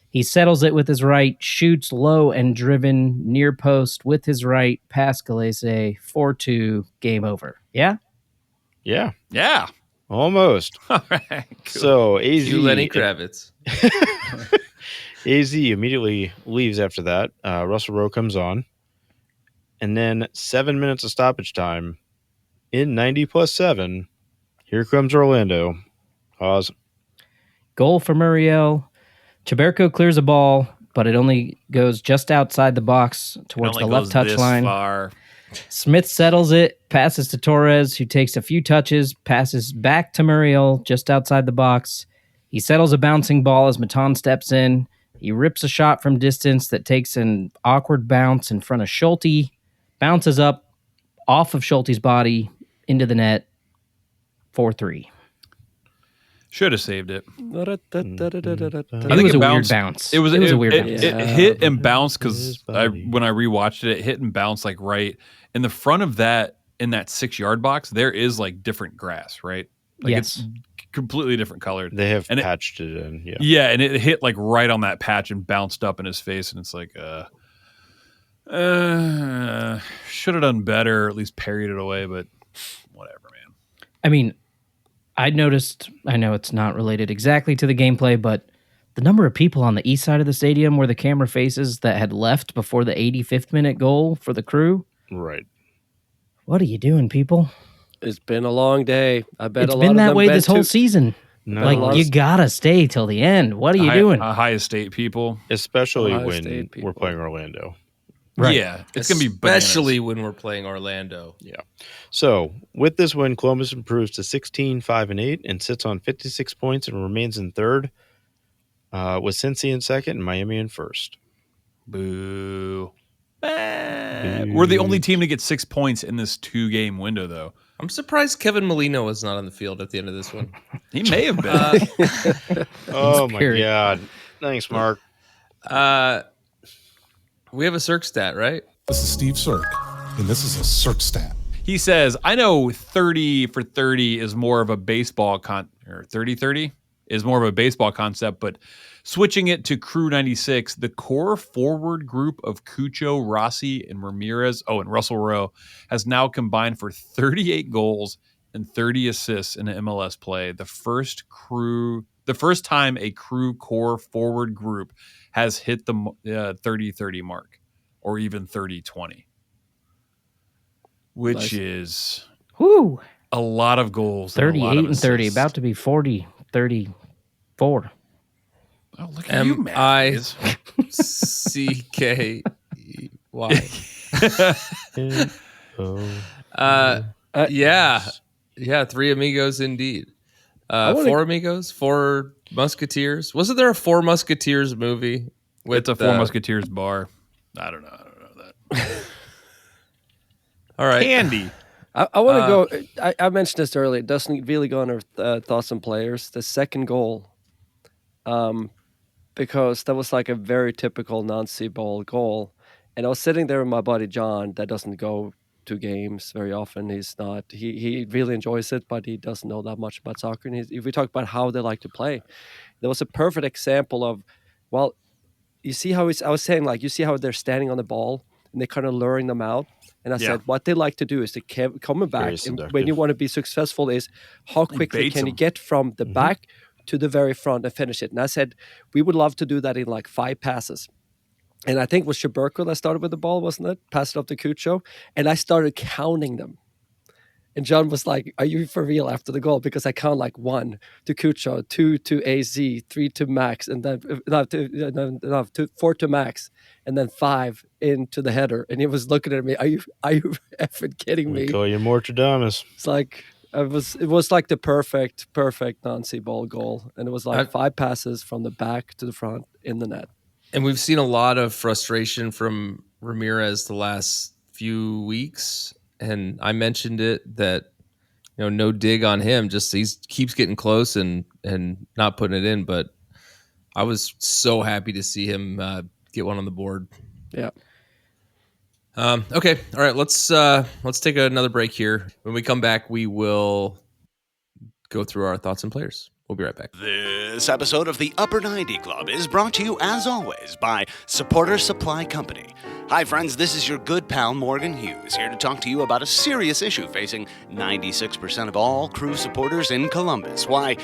He settles it with his right, shoots low and driven near post with his right, past Galese, 4-2, game over. Yeah? Yeah, Yeah. almost. All right. Cool. So, AZ, You Lenny Kravitz. AZ immediately leaves after that. Russell Rowe comes on. And then 7 minutes of stoppage time in 90 plus 7. Here comes Orlando. Haas. Goal for Muriel. Chaberco clears a ball, but it only goes just outside the box towards the left touch line. Far. Smith settles it, passes to Torres, who takes a few touches, passes back to Muriel just outside the box. He settles a bouncing ball as Matan steps in. He rips a shot from distance that takes an awkward bounce in front of Schulte, bounces up off of Schulte's body into the net, 4-3. Should have saved it. It think was it a weird bounced. bounce. It was a weird bounce. It hit and bounced because his body. when I rewatched it, it hit and bounced like right in the front of that in that 6-yard box. There is like different grass, right? Like Yes. it's completely different colored. They have And it- patched it in. Yeah. Yeah, and it hit like right on that patch and bounced up in his face, and it's like, should have done better, or at least parried it away, but whatever, man. I mean, I noticed, I know it's not related exactly to the gameplay, but the number of people on the east side of the stadium where the camera faces that had left before the 85th minute goal for the Crew. Right. What are you doing, people? It's been a long day. I bet It's a lot been of that them way bet this whole too. season. No, Like, you gotta stay till the end. What are you doing? Ohio State people. especially Ohio when State we're people. playing Orlando. Right. Yeah, it's gonna be bananas. Especially when we're playing Orlando. So, with this win, Columbus improves to 16-5-8 and sits on 56 points and remains in third, with Cincy in second and Miami in first. Boo. We're the only team to get 6 points in this 2-game window, though. I'm surprised Kevin Molino was not on the field at the end of this one. He may have been. Oh my God! Thanks, Mark. We have a Cirque stat, right? This is Steve Cirque, and this is a Cirque stat. He says, I know 30 for 30 is more of a baseball or 30-30 is more of a baseball concept, but switching it to Crew 96, the core forward group of Cucho, Rossi, and Ramirez, and Russell Rowe, has now combined for 38 goals and 30 assists in MLS play. The first time a Crew core forward group has hit the 30-30 mark, or even 30-20, which is a lot of goals. 38 and 30, about to be 40, 34. Oh, look at you, man. Yeah, Three Amigos indeed. Four Amigos, Four Musketeers. Wasn't there a Four Musketeers movie? It's a Four Musketeers bar. I don't know that. All right. Candy. I want to go. I mentioned this earlier. It doesn't really go on our thoughts on players. The second goal, because that was like a very typical Nancy Ball goal. And I was sitting there with my buddy John that doesn't go to games very often. He's not. He really enjoys it, but he doesn't know that much about soccer. And if we talk about how they like to play, there was a perfect example of, well, you see how I was saying, like, you see how they're standing on the ball and they're kind of luring them out. And I said, what they like to do is to come back. And when you want to be successful is how quickly can you get from the back to the very front and finish it. And I said, we would love to do that in like 5 passes. And I think it was Shaburko that started with the ball, wasn't it? Passed it up to Cucho. And I started counting them. And John was like, are you for real after the goal? Because I count like 1 to Cucho, 2 to AZ, 3 to Max, and then 4 to Max, and then 5 into the header. And he was looking at me, are you effing kidding me? We call you Mortradamus. It's like, it was like the perfect Nancy Ball goal. And it was like 5 passes from the back to the front in the net. And we've seen a lot of frustration from Ramirez the last few weeks. And I mentioned it that, no dig on him. Just he keeps getting close and not putting it in. But I was so happy to see him get one on the board. Yeah. Okay. All right. Let's take another break here. When we come back, we will go through our thoughts and players. We'll be right back. This episode of the Upper 90 Club is brought to you, as always, by Supporter Supply Company. Hi, friends, this is your good pal Morgan Hughes, here to talk to you about a serious issue facing 96% of all Crew supporters in Columbus. Why,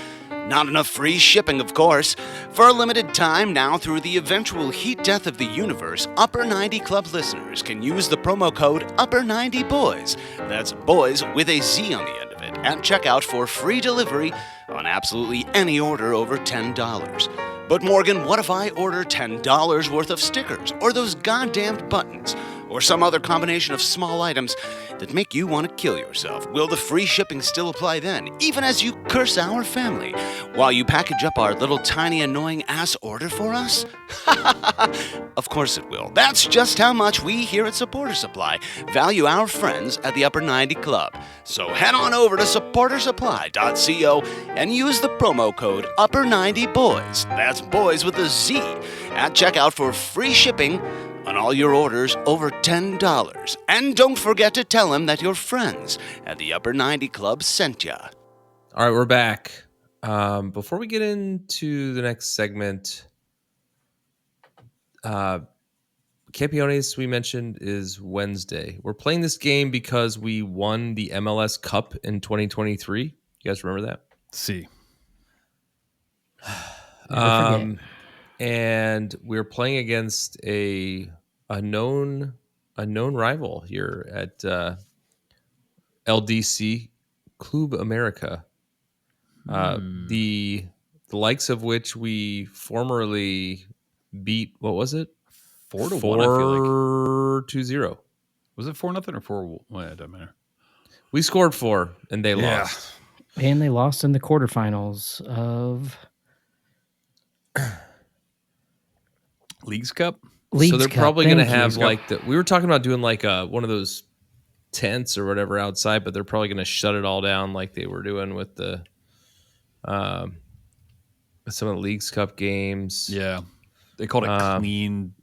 not enough free shipping, of course. For a limited time now, through the eventual heat death of the universe, Upper 90 Club listeners can use the promo code Upper90Boys. That's boys with a Z on the end of it, at checkout for free delivery on absolutely any order over $10. But Morgan, what if I order $10 worth of stickers, or those goddamned buttons, or some other combination of small items that make you want to kill yourself? Will the free shipping still apply then, even as you curse our family, while you package up our little tiny annoying ass order for us? Of course it will. That's just how much we here at Supporter Supply value our friends at the Upper 90 Club. So head on over to supportersupply.co and use the promo code Upper90Boys. That's boys with a Z at checkout for free shipping on all your orders over $10. And don't forget to tell them that your friends at the Upper 90 Club sent ya. All right, we're back. Before we get into the next segment, Campeones, we mentioned, is Wednesday. We're playing this game because we won the MLS Cup in 2023. You guys remember that? See. And we're playing against a known rival here at LDC Club America, the likes of which we formerly beat. What was it? 4-1. I feel like 4-2-0. Was it 4-0 or 4? Well, it doesn't matter. We scored 4 and they lost. And they lost in the quarterfinals of Leagues Cup. Leagues they're Cup. probably going to Thank you. have like we were talking about doing like one of those tents or whatever outside, but they're probably going to shut it all down like they were doing with the some of the Leagues Cup games. Yeah. They called it clean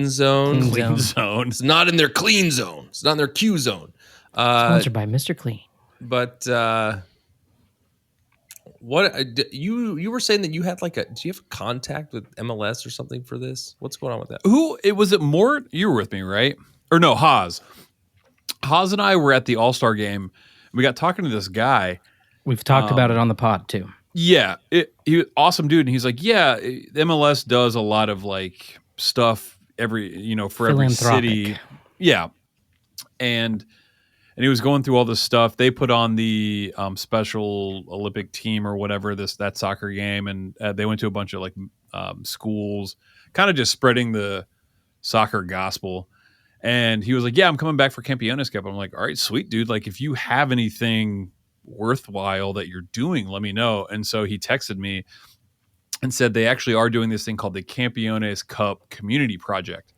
zone. Clean zone. It's not in their clean zone. It's not in their Q zone. Sponsored by Mr. Clean. But what you were saying that you had like do you have contact with MLS or something for this? What's going on with that? Was it Mort? You were with me, right? Or no, Haas. Haas and I were at the All-Star game. We got talking to this guy. We've talked about it on the pod too. Yeah, he awesome dude, and he's like, yeah, MLS does a lot of like stuff for every city. Yeah, and he was going through all this stuff. They put on the Special Olympic team or whatever that soccer game, and they went to a bunch of like schools, kind of just spreading the soccer gospel. And he was like, yeah, I'm coming back for Campeones Cup. I'm like, all right, sweet, dude. Like, if you have anything worthwhile that you're doing, let me know. And so he texted me and said they actually are doing this thing called the Campeones Cup Community Project.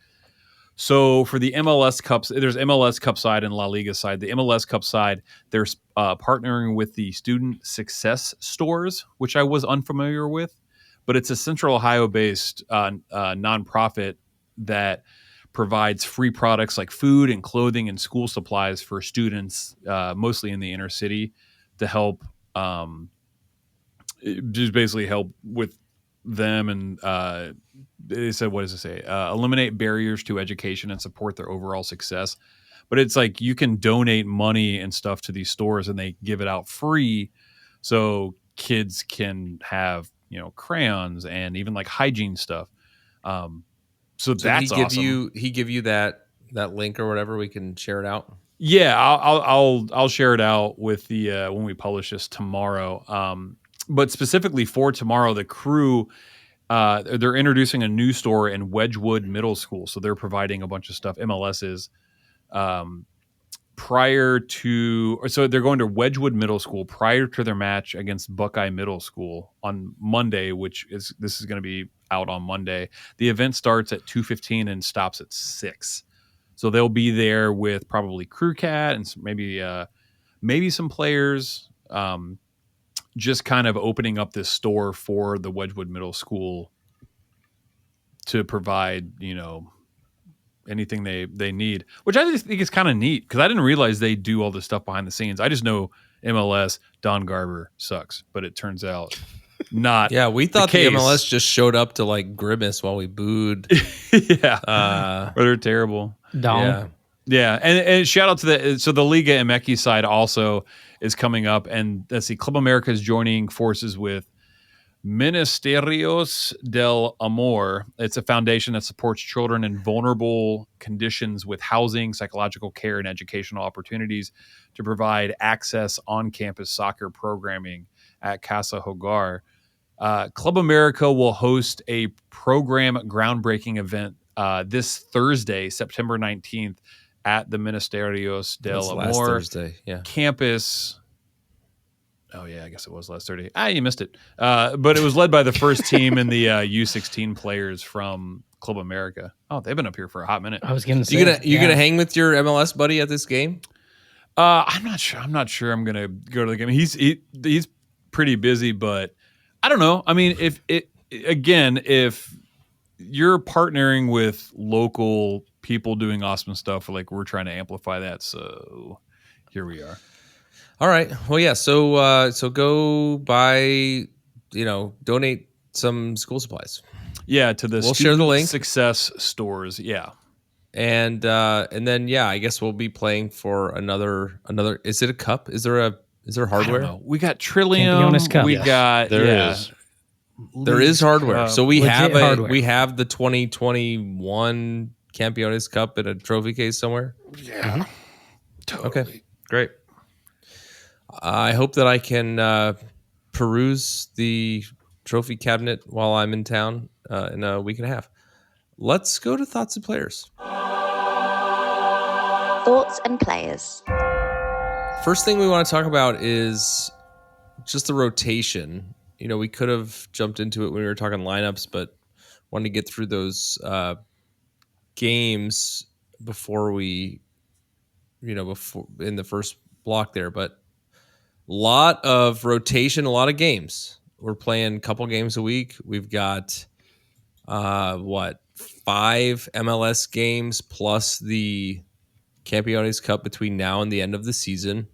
So for the MLS Cups, there's MLS Cup side and La Liga side. The MLS Cup side, they're partnering with the Student Success Stores, which I was unfamiliar with, but it's a Central Ohio-based nonprofit that provides free products like food and clothing and school supplies for students, mostly in the inner city, to help just basically help with them. And they said, what does it say? Eliminate barriers to education and support their overall success. But it's like you can donate money and stuff to these stores and they give it out free. So kids can have, crayons and even like hygiene stuff. So that's awesome. He give you that link or whatever, we can share it out. Yeah, I'll share it out with the when we publish this tomorrow. But specifically for tomorrow, the crew they're introducing a new store in Wedgwood Middle School, so they're providing a bunch of stuff. MLS is so they're going to Wedgwood Middle School prior to their match against Buckeye Middle School on Monday, this is going to be out on Monday. The event starts at 2:15 and stops at 6. So they'll be there with probably Crew Cat and maybe some players, just kind of opening up this store for the Wedgwood Middle School to provide, anything they need, which I just think is kind of neat because I didn't realize they do all this stuff behind the scenes. I just know MLS, Don Garber sucks, but it turns out not. Yeah, we thought the MLS just showed up to like grimace while we booed. Yeah, or they're terrible. Yeah, and shout out to the Liga MX side also is coming up, and let's see, Club America is joining forces with Ministerios del Amor. It's a foundation that supports children in vulnerable conditions with housing, psychological care, and educational opportunities to provide access on-campus soccer programming at Casa Hogar. Club America will host a program groundbreaking event this Thursday, September 19th, at the Ministerios del Amor campus. Oh, yeah, I guess it was last Thursday. You missed it. But it was led by the first team and the U16 players from Club America. Oh, they've been up here for a hot minute. I was going to say. You gonna hang with your MLS buddy at this game? I'm not sure. I'm not sure I'm going to go to the game. He's pretty busy, but I don't know. I mean, if you're partnering with local people doing awesome stuff, like we're trying to amplify that. So here we are. All right. Well, yeah. So go buy, donate some school supplies. Yeah, to the we'll share the link. Success stores. Yeah, and then I guess we'll be playing for another. Is it a cup? Is there hardware? I don't know. We got Trillium. We got there is hardware. So we have the 2021 Campeones Cup in a trophy case somewhere. Yeah. Totally. Okay. Great. I hope that I can peruse the trophy cabinet while I'm in town in a week and a half. Let's go to Thoughts and Players. Thoughts and Players. First thing we want to talk about is just the rotation. We could have jumped into it when we were talking lineups, but wanted to get through those games before we, before in the first block there, but a lot of rotation, a lot of games. We're playing a couple games a week. We've got 5 MLS games plus the Campeones Cup between now and the end of the season,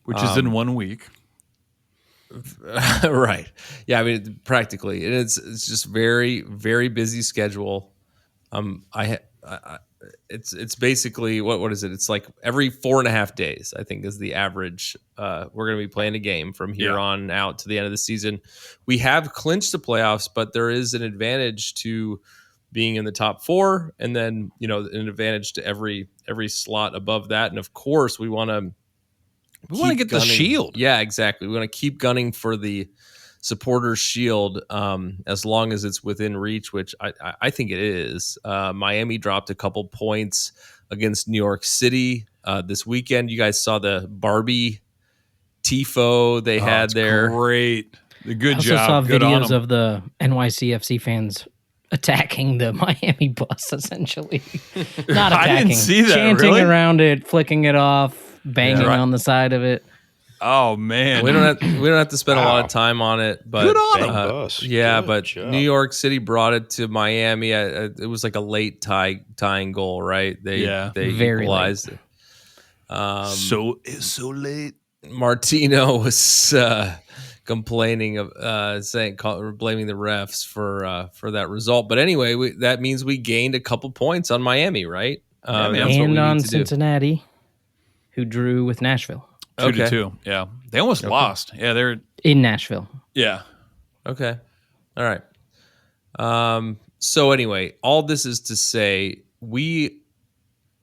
which is in 1 week. Right. Yeah, I mean, practically. And it's just very, very busy schedule. It's basically what is it? It's like every 4.5 days, I think, is the average. We're going to be playing a game from here on out to the end of the season. We have clinched the playoffs, but there is an advantage to being in the top 4, and then an advantage to every slot above that. And of course, we want to get the shield. Yeah, exactly. We want to keep gunning for the supporters shield as long as it's within reach, which I think it is. Miami dropped a couple points against New York City this weekend. You guys saw the Barbie tifo they had there. Great. Good job. I also saw Good videos of the NYCFC fans attacking the Miami bus, essentially. Not attacking. I didn't see that. Chanting really? around it, flicking it off, banging on the side of it. Oh man, we don't have to spend a lot of time on it, but good on them. Yeah, but job. New York City brought it to Miami. It was like a late tying goal, right? They equalized it. So late. Martino was complaining of blaming the refs for that result. But anyway, that means we gained a couple points on Miami, right? And on Cincinnati, who drew with Nashville. 2-2. Yeah. They almost lost. Yeah, they're in Nashville. Yeah. Okay. All right. So anyway, all this is to say we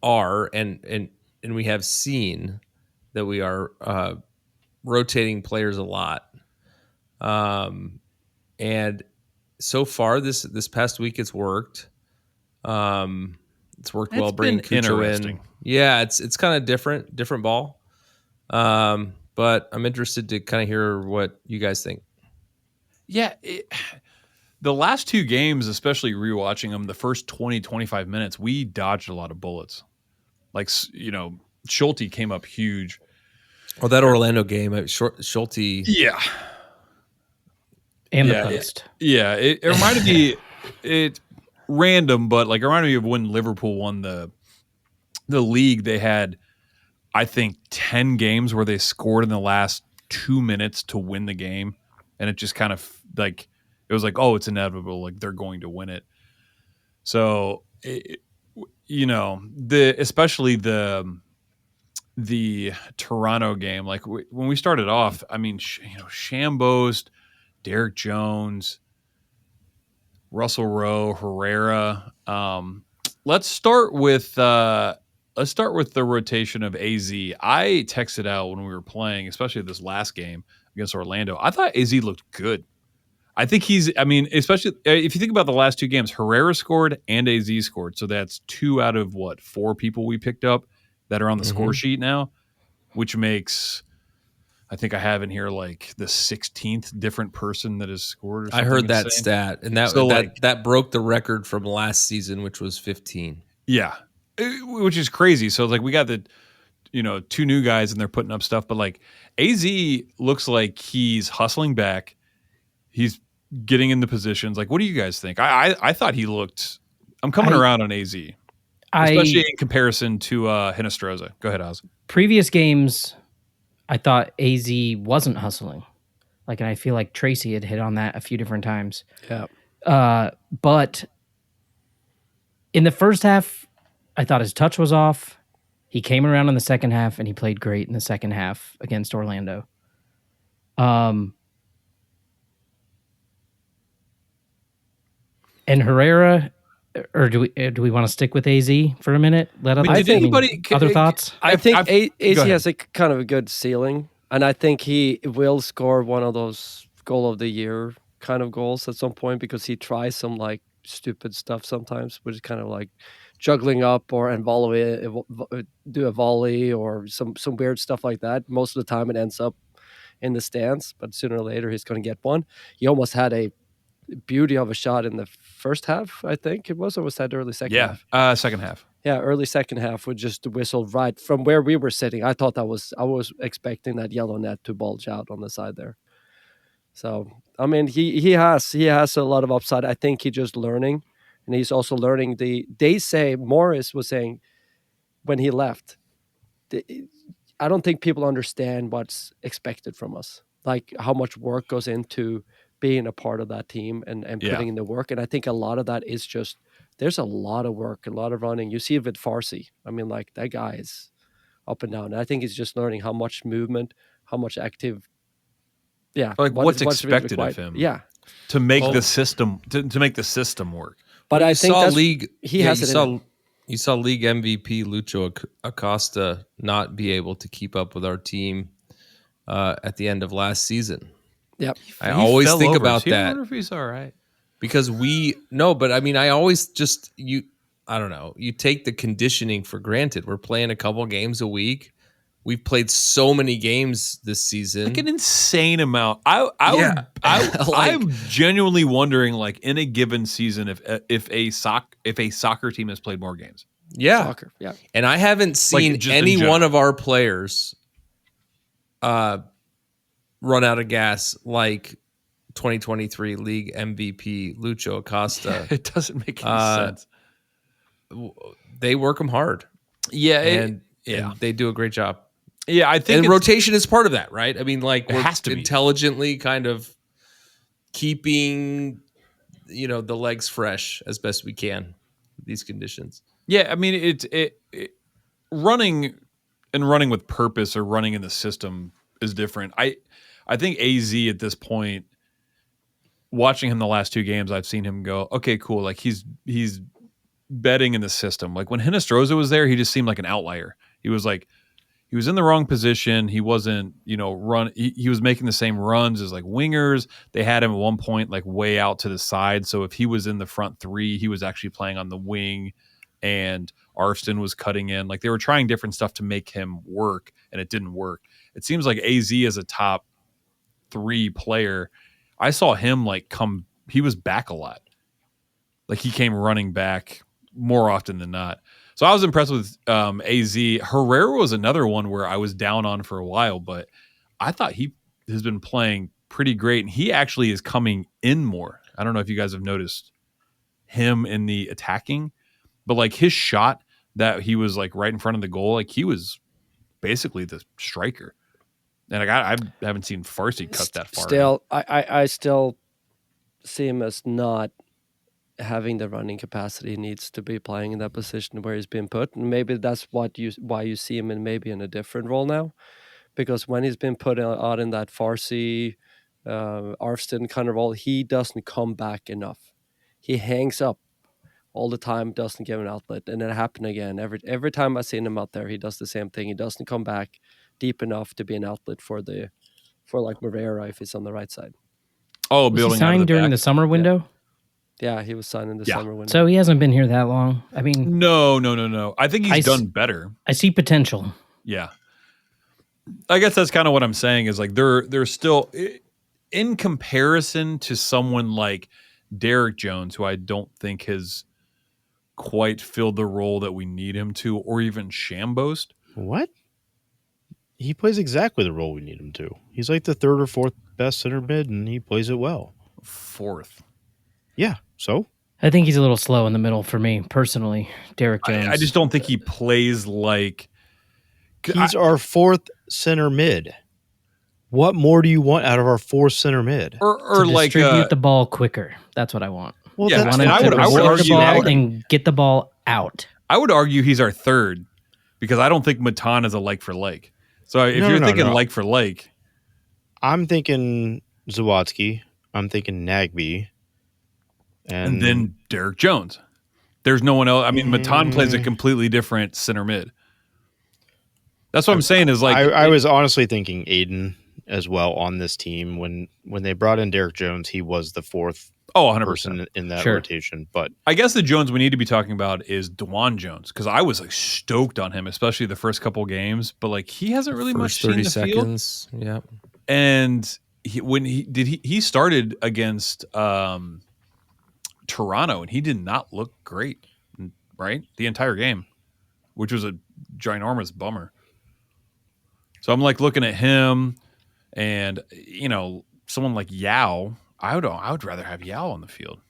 are and we have seen that we are rotating players a lot. And so far this past week it's worked. It's worked well bringing Cucho in. Yeah, it's kind of different ball. But I'm interested to kind of hear what you guys think. Yeah, the last 2 games, especially rewatching them, the first 20-25 minutes, we dodged a lot of bullets. Like, Schulte came up huge. Oh, that Orlando game, Schulte. Yeah. And the post. Yeah, it reminded me, it's random, but like it reminded me of when Liverpool won the league. They had, I think, 10 games where they scored in the last 2 minutes to win the game. And it just kind of like, it was like, oh, it's inevitable. Like they're going to win it. So, especially the Toronto game, like when we started off, I mean, Shambos, Derek Jones, Russell Rowe, Herrera. Let's start with the rotation of AZ. I texted out when we were playing, especially this last game against Orlando. I thought AZ looked good. I think especially if you think about the last 2 games, Herrera scored and AZ scored. So that's 2 out of 4 people we picked up that are on the score sheet now, which makes, I think I have in here like the 16th different person that has scored. Or something. I heard that stat, and that broke the record from last season, which was 15. Yeah, which is crazy. So like we got the 2 new guys and they're putting up stuff, but like AZ looks like he's hustling back. He's getting into positions. Like, what do you guys think? I thought he looked. I'm coming around on AZ, especially in comparison to Hinestroza. Go ahead, Oz. Previous games, I thought AZ wasn't hustling. And I feel like Tracy had hit on that a few different times. Yeah. But in the first half, I thought his touch was off. He came around in the second half, and he played great in the second half against Orlando. And Herrera, or do we want to stick with AZ for a minute? Other thoughts? I think AZ has a kind of a good ceiling, and I think he will score one of those goal of the year kind of goals at some point because he tries some like stupid stuff sometimes, which is kind of like juggling up and do a volley or some weird stuff like that. Most of the time it ends up in the stands, but sooner or later he's going to get one. He almost had a beauty of a shot in the first half, I think it was, or was that early second half? Yeah, second half. Yeah, early second half with just the whistle right from where we were sitting. I was expecting that yellow net to bulge out on the side there. So I mean, he has a lot of upside. I think he's just learning, and he's also learning They say Morris was saying when he left, I don't think people understand what's expected from us, like how much work goes into being a part of that team and putting in the work. And I think a lot of that is just there's a lot of work, a lot of running. You see it with Farsi. I mean, like that guy is up and down. And I think he's just learning how much movement, how much active. Yeah, like what's expected of him. Yeah, to make the system to make the system work. But I think that's, league. He has it. You saw league MVP Lucho Acosta not be able to keep up with our team at the end of last season. Yep. I always think about that. I wonder if he's all right. Because but I mean, I always I don't know. You take the conditioning for granted. We're playing a couple games a week. We've played so many games this season, like an insane amount. I'm genuinely wondering, like in a given season, if a soccer team has played more games. Yeah, soccer. Yeah, and I haven't seen any one of our players run out of gas like 2023 league MVP Lucho Acosta. It doesn't make any sense. They work them hard. Yeah, and they do a great job. Yeah, I think rotation is part of that, right? I mean, like we're has to intelligently kind of keeping, the legs fresh as best we can with these conditions. Yeah, I mean, it running with purpose or running in the system is different. I think AZ at this point, watching him the last two games, I've seen him go, okay, cool. Like he's betting in the system. Like when Hinestroza was there, he just seemed like an outlier. He was in the wrong position. He wasn't, he was making the same runs as like wingers. They had him at one point like way out to the side. So if he was in the front three, he was actually playing on the wing, and Arston was cutting in. Like they were trying different stuff to make him work, and it didn't work. It seems like AZ as a top 3 player, I saw him he was back a lot. Like he came running back more often than not. So I was impressed with AZ. Herrera was another one where I was down on for a while, but I thought he has been playing pretty great, and he actually is coming in more. I don't know if you guys have noticed him in the attacking, but like his shot that he was like right in front of the goal, like he was basically the striker. And I haven't seen Farsi cut that far. Still, I still see him as not having the running capacity. He needs to be playing in that position where he's been put, and maybe that's why you see him in a different role now, because when he's been put out in that Farsi Arston kind of role, he doesn't come back enough. He hangs up all the time, doesn't give an outlet, and it happened again. Every time I've seen him out there, he does the same thing. He doesn't come back deep enough to be an outlet for like Moreira if he's on the right side. Oh, was he signed during the summer window? Yeah, he was signed in the summer window. So he hasn't been here that long. I mean, no. I think he's done better. I see potential. Yeah, I guess that's kind of what I'm saying. Is like they're still in comparison to someone like Derek Jones, who I don't think has quite filled the role that we need him to, or even Shambost. What? He plays exactly the role we need him to. He's like the 3rd or 4th best center mid, and he plays it well. 4th. Yeah, so? I think he's a little slow in the middle for me, personally, Derek Jones. I just don't think he plays like... He's our 4th center mid. What more do you want out of our 4th center mid? Or to like distribute the ball quicker. That's what I want. Well, I want him to receive the ball and get the ball out. I would argue he's our 3rd, because I don't think Matan is a like for like. So if you're thinking like for like... I'm thinking Zawadzki. I'm thinking Nagby. And then Derek Jones. There's no one else. I mean, Matan plays a completely different center mid. That's what I'm saying is like... I was honestly thinking Aiden as well on this team. When they brought in Derek Jones, he was the 4th 100% person in that rotation. But I guess the Jones we need to be talking about is DeJuan Jones, because I was like stoked on him, especially the first couple games. But like he hasn't really much 30 seen the seconds. field. Yeah. And he started against Toronto and he did not look great, right? The entire game, which was a ginormous bummer. So I'm like looking at him and someone like Yao. I would rather have Yao on the field.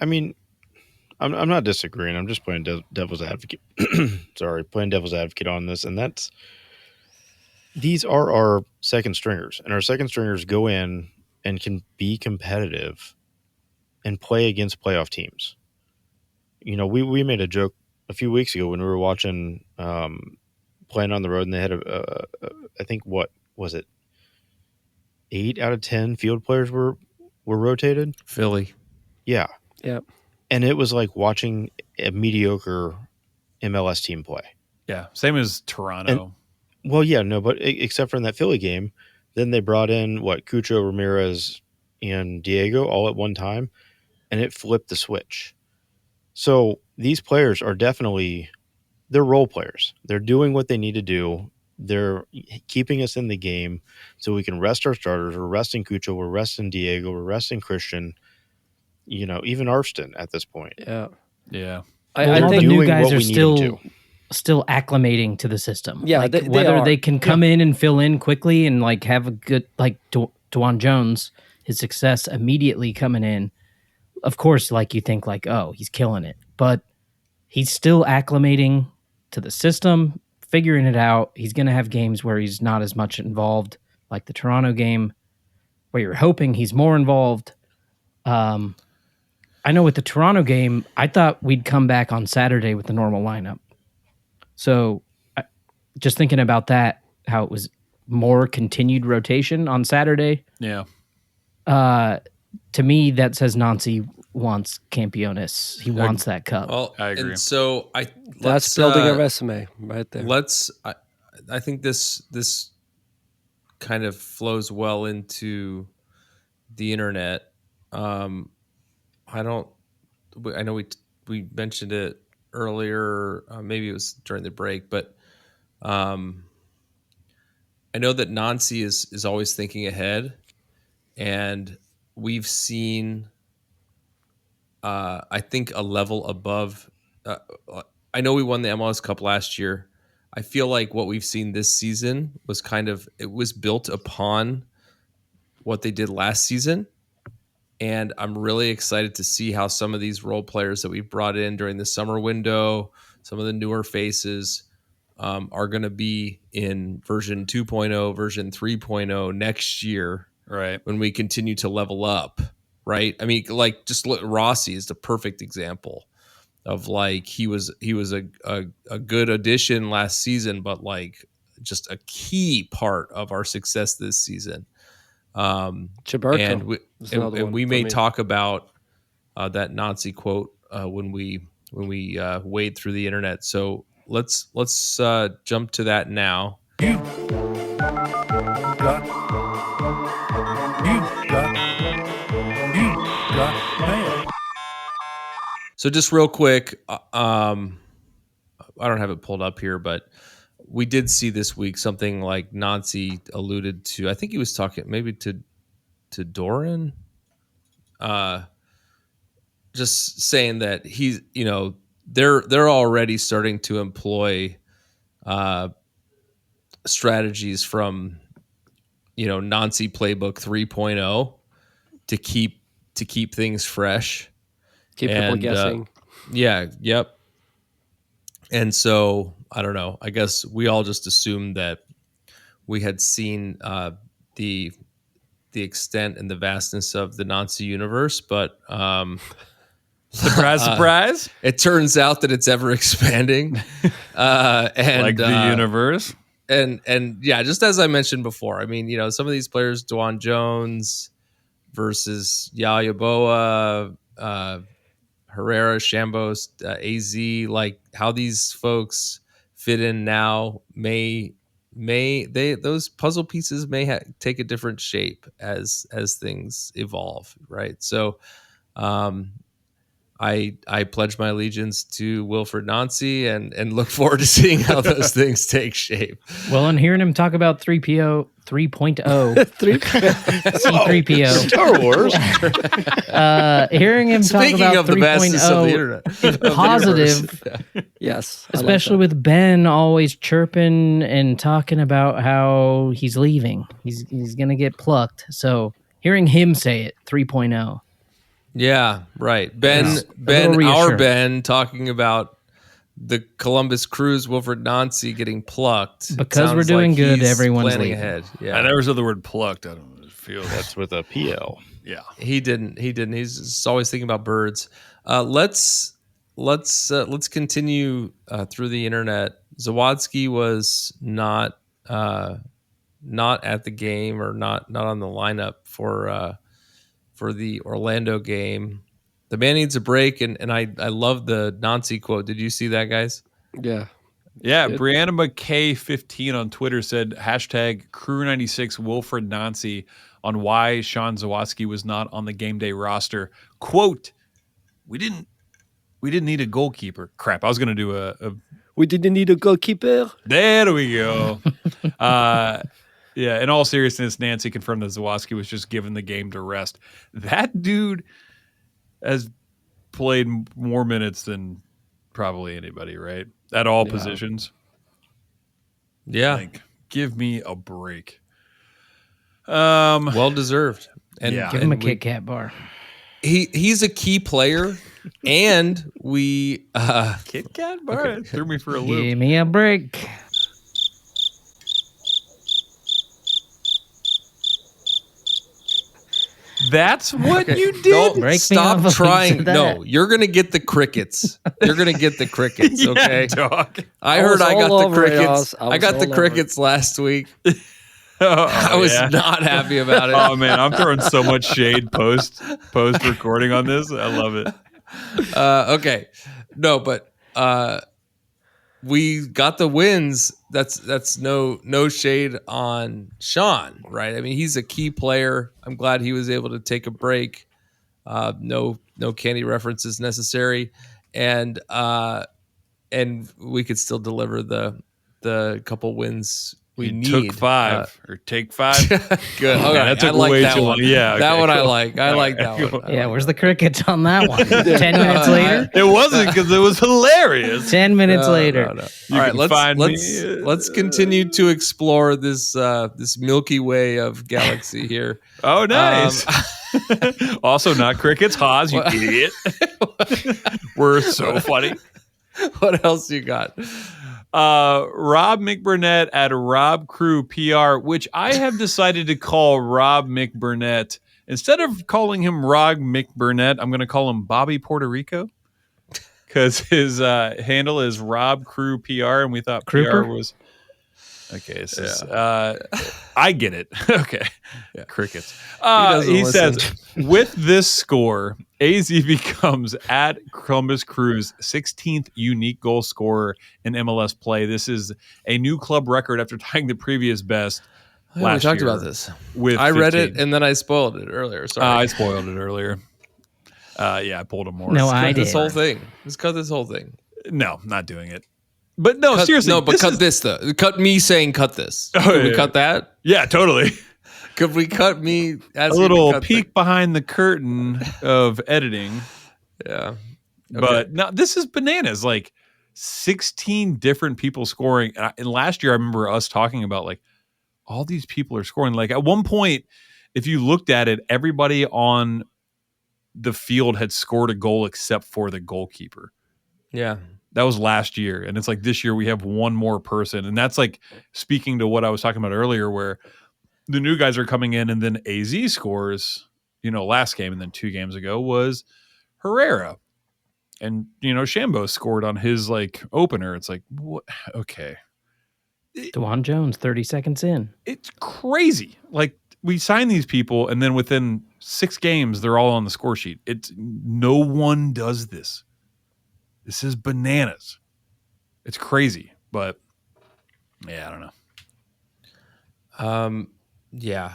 I mean, I'm not disagreeing. I'm just playing devil's advocate. Sorry, playing devil's advocate on this, and these are our second stringers, and our second stringers go in and can be competitive and play against playoff teams. We made a joke a few weeks ago when we were watching playing on the road, and they had I think what was it, 8 out of 10 field players were rotated. Philly, yeah. And it was like watching a mediocre MLS team play. Yeah, same as Toronto. But except for in that Philly game, then they brought in Cucho, Ramirez, and Diego all at one time, and it flipped the switch. So these players are they're role players. They're doing what they need to do. They're keeping us in the game so we can rest our starters. We're resting Cucho, we're resting Diego, we're resting Christian. Even Arston at this point. Yeah. I think the new guys are still acclimating to the system. Yeah, like, they whether are. they can come in and fill in quickly and have a good Dwan Jones, his success immediately coming in. Of course, you think oh, he's killing it, but he's still acclimating to the system, figuring it out. He's going to have games where he's not as much involved, like the Toronto game, where you're hoping he's more involved. I know with the Toronto game, I thought we'd come back on Saturday with the normal lineup. So just thinking about that, how it was more continued rotation on Saturday. Yeah. To me, that says Nancy wants Campeones. He wants that cup. Well, I agree. And so that's building a resume right there. I think this kind of flows well into the internet. I know we mentioned it earlier. Maybe it was during the break, but I know that Nancy is always thinking ahead, and we've seen, I think, a level above. I know we won the MLS Cup last year. I feel like what we've seen this season it was built upon what they did last season. And I'm really excited to see how some of these role players that we brought in during the summer window, some of the newer faces, are going to be in version 2.0, version 3.0 next year, right? When we continue to level up, right? I mean, just look, Rossi is the perfect example of he was a good addition last season, but just a key part of our success this season. Chiberko, and we may talk about that Nazi quote when we wade through the internet. So let's jump to that now. So just real quick, I don't have it pulled up here, but we did see this week something like Nancy alluded to. I think he was talking maybe to Doran, just saying that he's, they're already starting to employ strategies from, Nancy playbook 3.0 to keep things fresh, keep people guessing. Yep. And so I don't know. I guess we all just assumed that we had seen the extent and the vastness of the Nazi universe, but surprise! It turns out that it's ever expanding, and the universe. And yeah, just as I mentioned before, I mean, some of these players, Dwan Jones versus Yaya Boa, Herrera, Shambos, AZ, how these folks fit in now those puzzle pieces may take a different shape as things evolve, right? So I pledge my allegiance to Wilfred Nancy and look forward to seeing how those things take shape. Well, and hearing him talk about 3.0, C3PO, Star Wars. hearing him talk Speaking about of the vastness of the 3.0 internet, is of the positive. universe. Yes. I like Especially that. with Ben always chirping and talking about how he's leaving. He's going to get plucked. So hearing him say it, 3.0. Yeah, right. Ben, Yeah. Ben, A little our reassuring. Ben, talking about the Columbus Crew's Wilfred Nancy getting plucked. It Because we're sounds doing good, he's everyone's planning leaving. ahead. I Yeah, never said the word plucked. I don't know. It feels That's with a PL. yeah. he didn't. He's just always thinking about birds. Let's continue through the internet. Zawadzki was not at the game or not on the lineup for the Orlando game. The man needs a break, and I love the Nancy quote. Did you see that, guys? Yeah. Yeah, Good. Brianna McKay15 on Twitter said hashtag Crew96 Wilfred Nancy on why Sean Zawadzki was not on the game day roster. Quote, we didn't need a goalkeeper. Crap, I was gonna do a We didn't need a goalkeeper. there we go. Yeah, in all seriousness, Nancy confirmed that Zawadzki was just given the game to rest. That dude has played more minutes than probably anybody, right? At all positions. Yeah, Like, give me a break. well deserved. And Yeah. Give him a and we- Kit Kat bar. He's a key player, and we Kit Kat bar threw me for a loop. Give me a break. That's what you did. don't Break me stop off a piece trying. of that. No, you're gonna get the crickets. You're gonna get the crickets. Yeah, Okay. dog. I I heard was I got all the over it, crickets. I was I got all the over crickets last week. Oh, I was yeah. not happy about it. Oh man, I'm throwing so much shade post recording on this. I love it. Okay. No, but we got the wins. That's no shade on Sean, right? I mean, he's a key player. I'm glad he was able to take a break. No candy references necessary, and we could still deliver the couple wins we need. Took 5 or take 5. Good. Okay, that took I like way that too one. long. Yeah, that okay, one I cool. like. I like that one. I Yeah, like where's that the crickets on that one? 10 minutes later? It wasn't because it was hilarious. 10 minutes later. No. You All right, can find me. let's continue to explore this Milky Way of galaxy here. Oh, nice. Also, not crickets. Haas, you idiot. We're so funny. What else you got? Rob McBurnett at Rob Crew PR, which I have decided to call Rob McBurnett. Instead of calling him Rob McBurnett, I'm going to call him Bobby Puerto Rico because his handle is Rob Crew PR, and we thought Crooper? PR was okay. This is I get it. Okay, crickets. doesn't He listen. says with this score, AZ becomes at Columbus Crew's 16th unique goal scorer in MLS play. This is a new club record after tying the previous best. We last talked year about this. with I read 15. it and then I spoiled it earlier. Sorry. I spoiled it earlier. Yeah, I pulled a more. No, I this did. whole thing. Let's cut this whole thing. No, not doing it. But no, seriously. No, but this cut is- this though. Cut me saying cut this. Oh, Could we yeah. cut that? Yeah, totally. Could we cut me as A little peek behind the curtain of editing. Yeah. But no, this is bananas. Like 16 different people scoring. And last year, I remember us talking about like all these people are scoring. Like at one point, if you looked at it, everybody on the field had scored a goal except for the goalkeeper. Yeah. That was last year. And it's like this year we have one more person. And that's like speaking to what I was talking about earlier, where the new guys are coming in and then AZ scores, last game. And then 2 games ago was Herrera. And, Shambo scored on his like opener. It's like, what? Okay. DeJuan Jones, 30 seconds in. It's crazy. Like we sign these people and then within 6 games, they're all on the score sheet. No one does this. This is bananas. It's crazy, but yeah, I don't know. Yeah.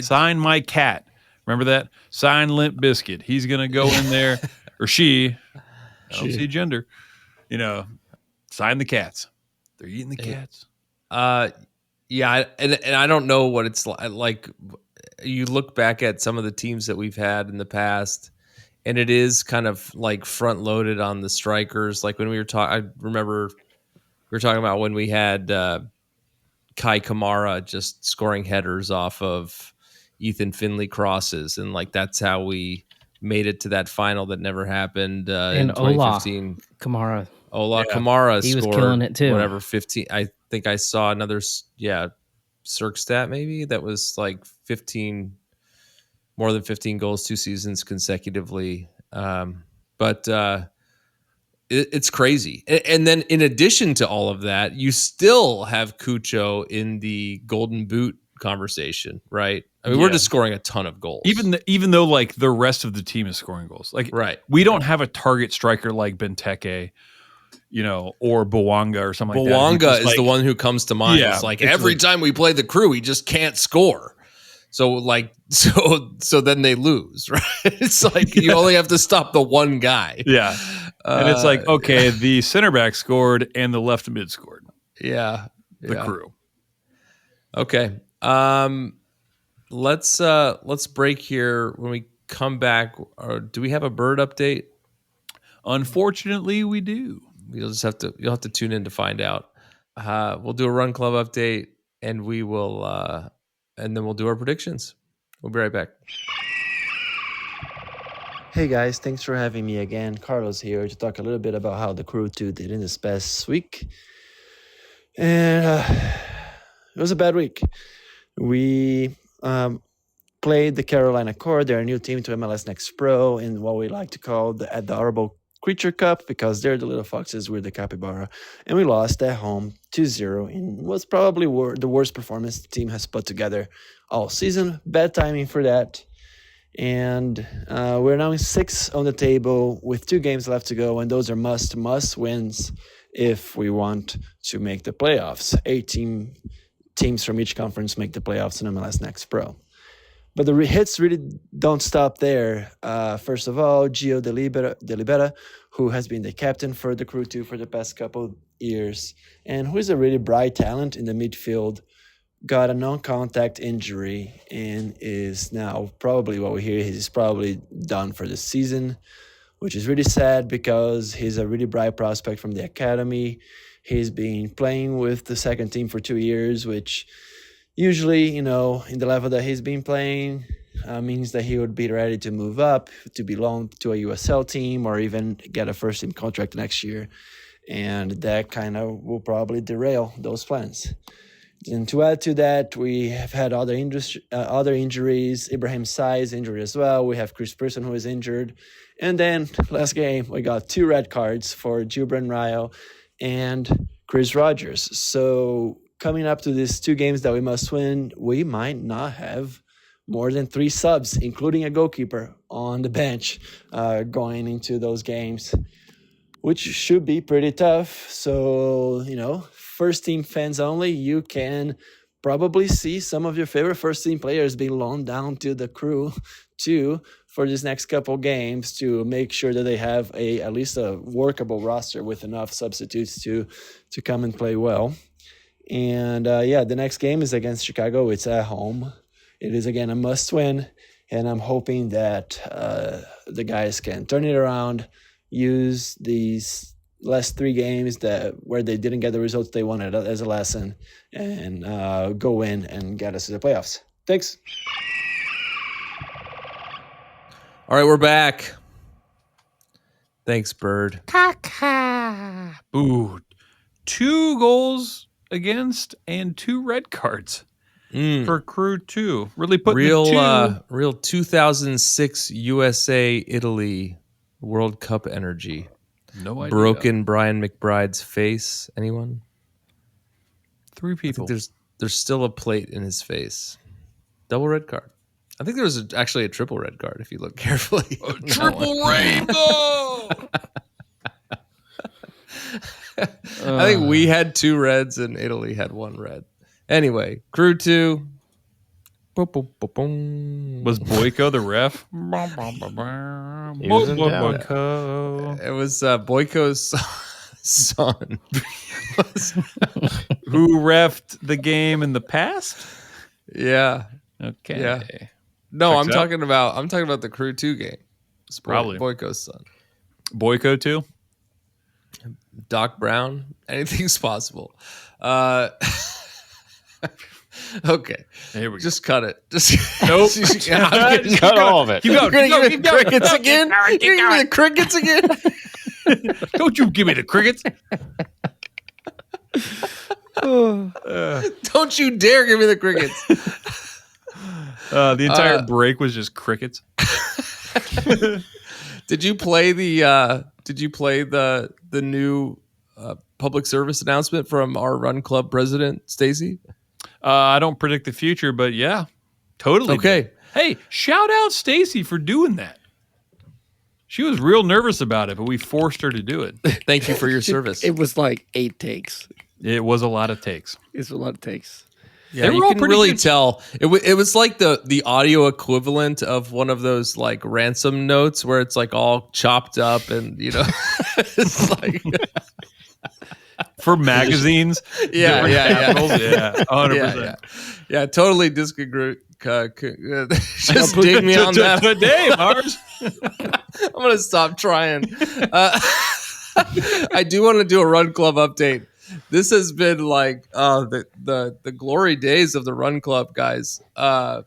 Sign my cat. Remember that? Sign Limp Bizkit. He's going to go in there, or she. I don't see gender. Sign the cats. They're eating the cats. Yeah, and I don't know what it's like. You look back at some of the teams that we've had in the past, and it is kind of like front loaded on the strikers. Like when we were talking, I remember we were talking about when we had Kai Kamara just scoring headers off of Ethan Finley crosses, and like that's how we made it to that final that never happened in 2015. Kamara. Kamara he was scored killing it too. Whatever 15. I think I saw another Cirque stat maybe that was like 15, more than 15 goals 2 seasons consecutively. But it's crazy. And then in addition to all of that, you still have Cucho in the Golden Boot conversation, right? I mean, we're just scoring a ton of goals. Even though like the rest of the team is scoring goals. Like we don't have a target striker like Benteke, or Bouanga or something like that. Bouanga is the one who comes to mind. It's like every time we play the Crew, he just can't score. So then they lose, right? It's like you only have to stop the one guy. Yeah. And it's like, okay, the center back scored and the left mid scored. Yeah. The Crew. Okay. Let's break here. When we come back, do we have a bird update? Unfortunately, we do. You'll have to tune in to find out. We'll do a Run Club update, and we will, and then we'll do our predictions. We'll be right back. Hey guys, thanks for having me again. Carlos here to talk a little bit about how the Crew 2 did in this past week. And it was a bad week. We played the Carolina Core, their new team to MLS Next Pro, in what we like to call the Adorable Creature Cup, because they're the little foxes, we're the capybara, and we lost at home 2-0 in what's probably the worst performance the team has put together all season. Bad timing for that, and we're now in 6th on the table with 2 games left to go, and those are must wins if we want to make the playoffs. 18 teams from each conference make the playoffs in MLS Next Pro. But the hits really don't stop there. First of all, Gio Delibera, who has been the captain for the Crew 2 for the past couple years, and who is a really bright talent in the midfield, got a non-contact injury and is now probably, what we hear, he's probably done for the season, which is really sad because he's a really bright prospect from the academy. He's been playing with the second team for 2 years, which usually, in the level that he's been playing, means that he would be ready to move up, to belong to a USL team, or even get a first-team contract next year. And that kind of will probably derail those plans. And to add to that, we have had other injuries. Ibrahim Sai is injured as well. We have Chris Pearson, who is injured. And then last game, we got 2 red cards for Gilbran Ryle and Chris Rogers. So coming up to these 2 games that we must win, we might not have more than 3 subs, including a goalkeeper on the bench going into those games, which should be pretty tough. So, first team fans only, you can probably see some of your favorite first team players being loaned down to the Crew too for these next couple games to make sure that they have at least a workable roster with enough substitutes to come and play well. And the next game is against Chicago. It's at home. It is, again, a must win. And I'm hoping that the guys can turn it around, use these last 3 games where they didn't get the results they wanted as a lesson, and go in and get us to the playoffs. Thanks. All right, we're back. Thanks, Bird. Kaka. Boo. 2 goals against and 2 red cards for Crew 2. Really put real 2006 USA Italy World Cup energy. No idea. Broken Brian McBride's face. Anyone? 3 people. I think there's still a plate in his face. Double red card. I think there was actually a triple red card if you look carefully. A triple rainbow. I think we had 2 reds and Italy had 1 red. Anyway, Crew 2, Was Boyko the ref? He was in town. Boyko. It was Boyko's son. Who refed the game in the past? Yeah. Okay. Yeah. No, Checks I'm talking about the Crew 2 game. It's Probably. Boyko's son. Boyko too? Doc Brown. Anything's possible. Okay. Here we go. Just cut it. Just Nope. Cut all of it. Keep going. You're gonna Keep give me going. the crickets again? You're gonna give me the crickets again? Don't you give me the crickets. Don't you dare give me the crickets. The entire break was just crickets. Did you play the new public service announcement from our Run Club president, Stacy? I don't predict the future, but yeah, totally. Okay. Did. Hey, shout out Stacy for doing that. She was real nervous about it, but we forced her to do it. Thank you for your service. It was like 8 takes. It was a lot of takes. It's a lot of takes. Yeah, you can really tell. It was like the audio equivalent of one of those like ransom notes where it's like all chopped up and it's like for magazines. Yeah, 100%. Yeah, totally disagree. Just dig me on that today, Mars. I'm gonna stop trying. I do want to do a Run Club update. This has been like the glory days of the Run Club, guys. The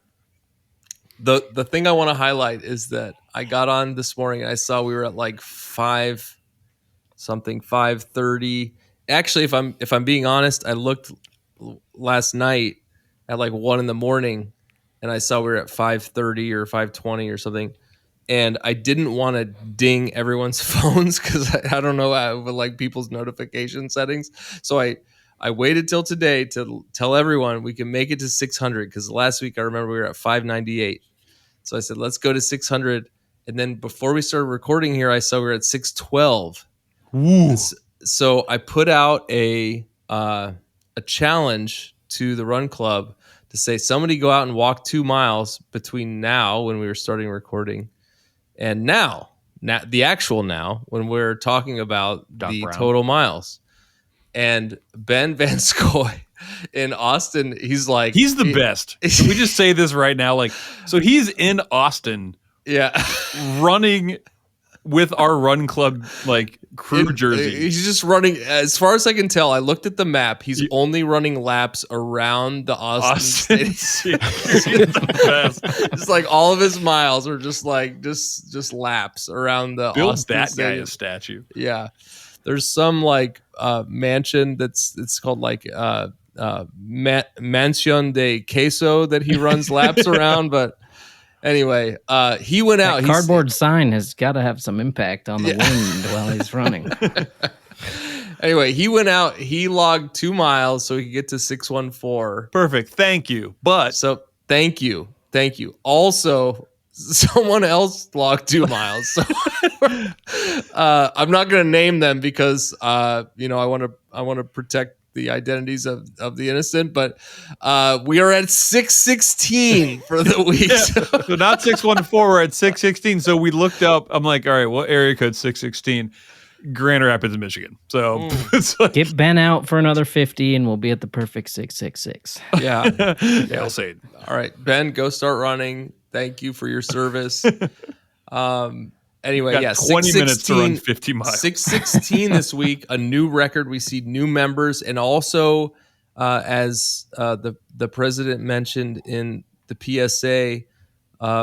thing I want to highlight is that I got on this morning and I saw we were at like 5:30. Actually, if I'm being honest, I looked last night at like 1 a.m. and I saw we were at 5:30 or 5:20 or something. And I didn't want to ding everyone's phones because I don't know with like people's notification settings. So I waited till today to tell everyone we can make it to 600 because last week I remember we were at 598. So I said, let's go to 600. And then before we started recording here, I saw we were at 612. Ooh. So I put out a challenge to the Run Club to say somebody go out and walk 2 miles between now when we were starting recording and now the actual now when we're talking about the total miles. And Ben Van Scoy in Austin, he's the best. Can we just say this right now? Like, so he's in Austin, running with our Run Club like crew jersey. He's just running. As far as I can tell, I looked at the map. He's only running laps around the Austin Stadium. The best. It's like all of his miles are just like just laps around the Build Austin that Stadium. guy a statue. Yeah, there's some like mansion it's called like Mansion de Queso that he runs laps around, but. Anyway, he went out. That cardboard sign has got to have some impact on the wind while he's running. Anyway, he went out. He logged 2 miles so he could get to 614. Perfect. Thank you. But so thank you. Also, someone else logged 2 miles. So I'm not going to name them because I want to protect the identities of the innocent, but we are at 616 for the week. So not 614, we're at 616. So we looked up, I'm like, all right, what area code 616? Grand Rapids, Michigan. So it's like, get Ben out for another 50 and we'll be at the perfect 666. Yeah. I'll say it. All right, Ben, go start running. Thank you for your service. Anyway, 20 minutes to run 50 miles. 616 this week, a new record. We see new members, and also as the president mentioned in the PSA,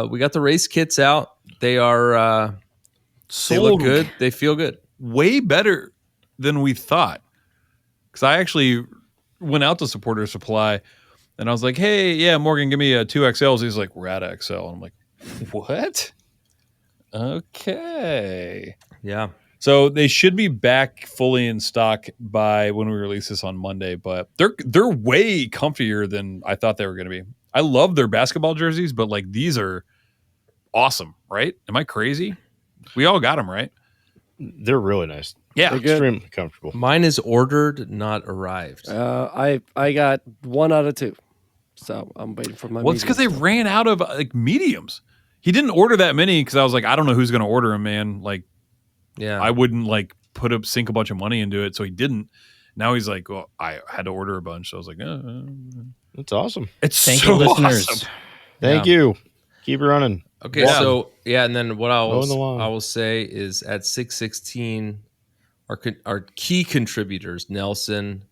we got the race kits out. They are they look good. They feel good. Way better than we thought. Because I actually went out to Supporter Supply, and I was like, "Hey, yeah, Morgan, give me 2 XLs." He's like, "We're out of XL," and I'm like, "What?" Okay. Yeah. So they should be back fully in stock by when we release this on Monday, but they're way comfier than I thought they were going to be. I love their basketball jerseys, but like these are awesome, right? Am I crazy? We all got them, right? They're really nice. Yeah, extremely comfortable. Mine is ordered, not arrived. I got 1 out of 2. So I'm waiting for my. Well, it's because they ran out of like mediums. He didn't order that many because I was like, I don't know who's going to order them, man. Like, yeah, I wouldn't like sink a bunch of money into it, so he didn't. Now he's like, well, I had to order a bunch, so I was like, that's awesome. It's Thank so you, listeners. awesome. Thank you. Keep it running. Okay, so and then what I Mowing will say is at 6:16, our key contributors, Nelson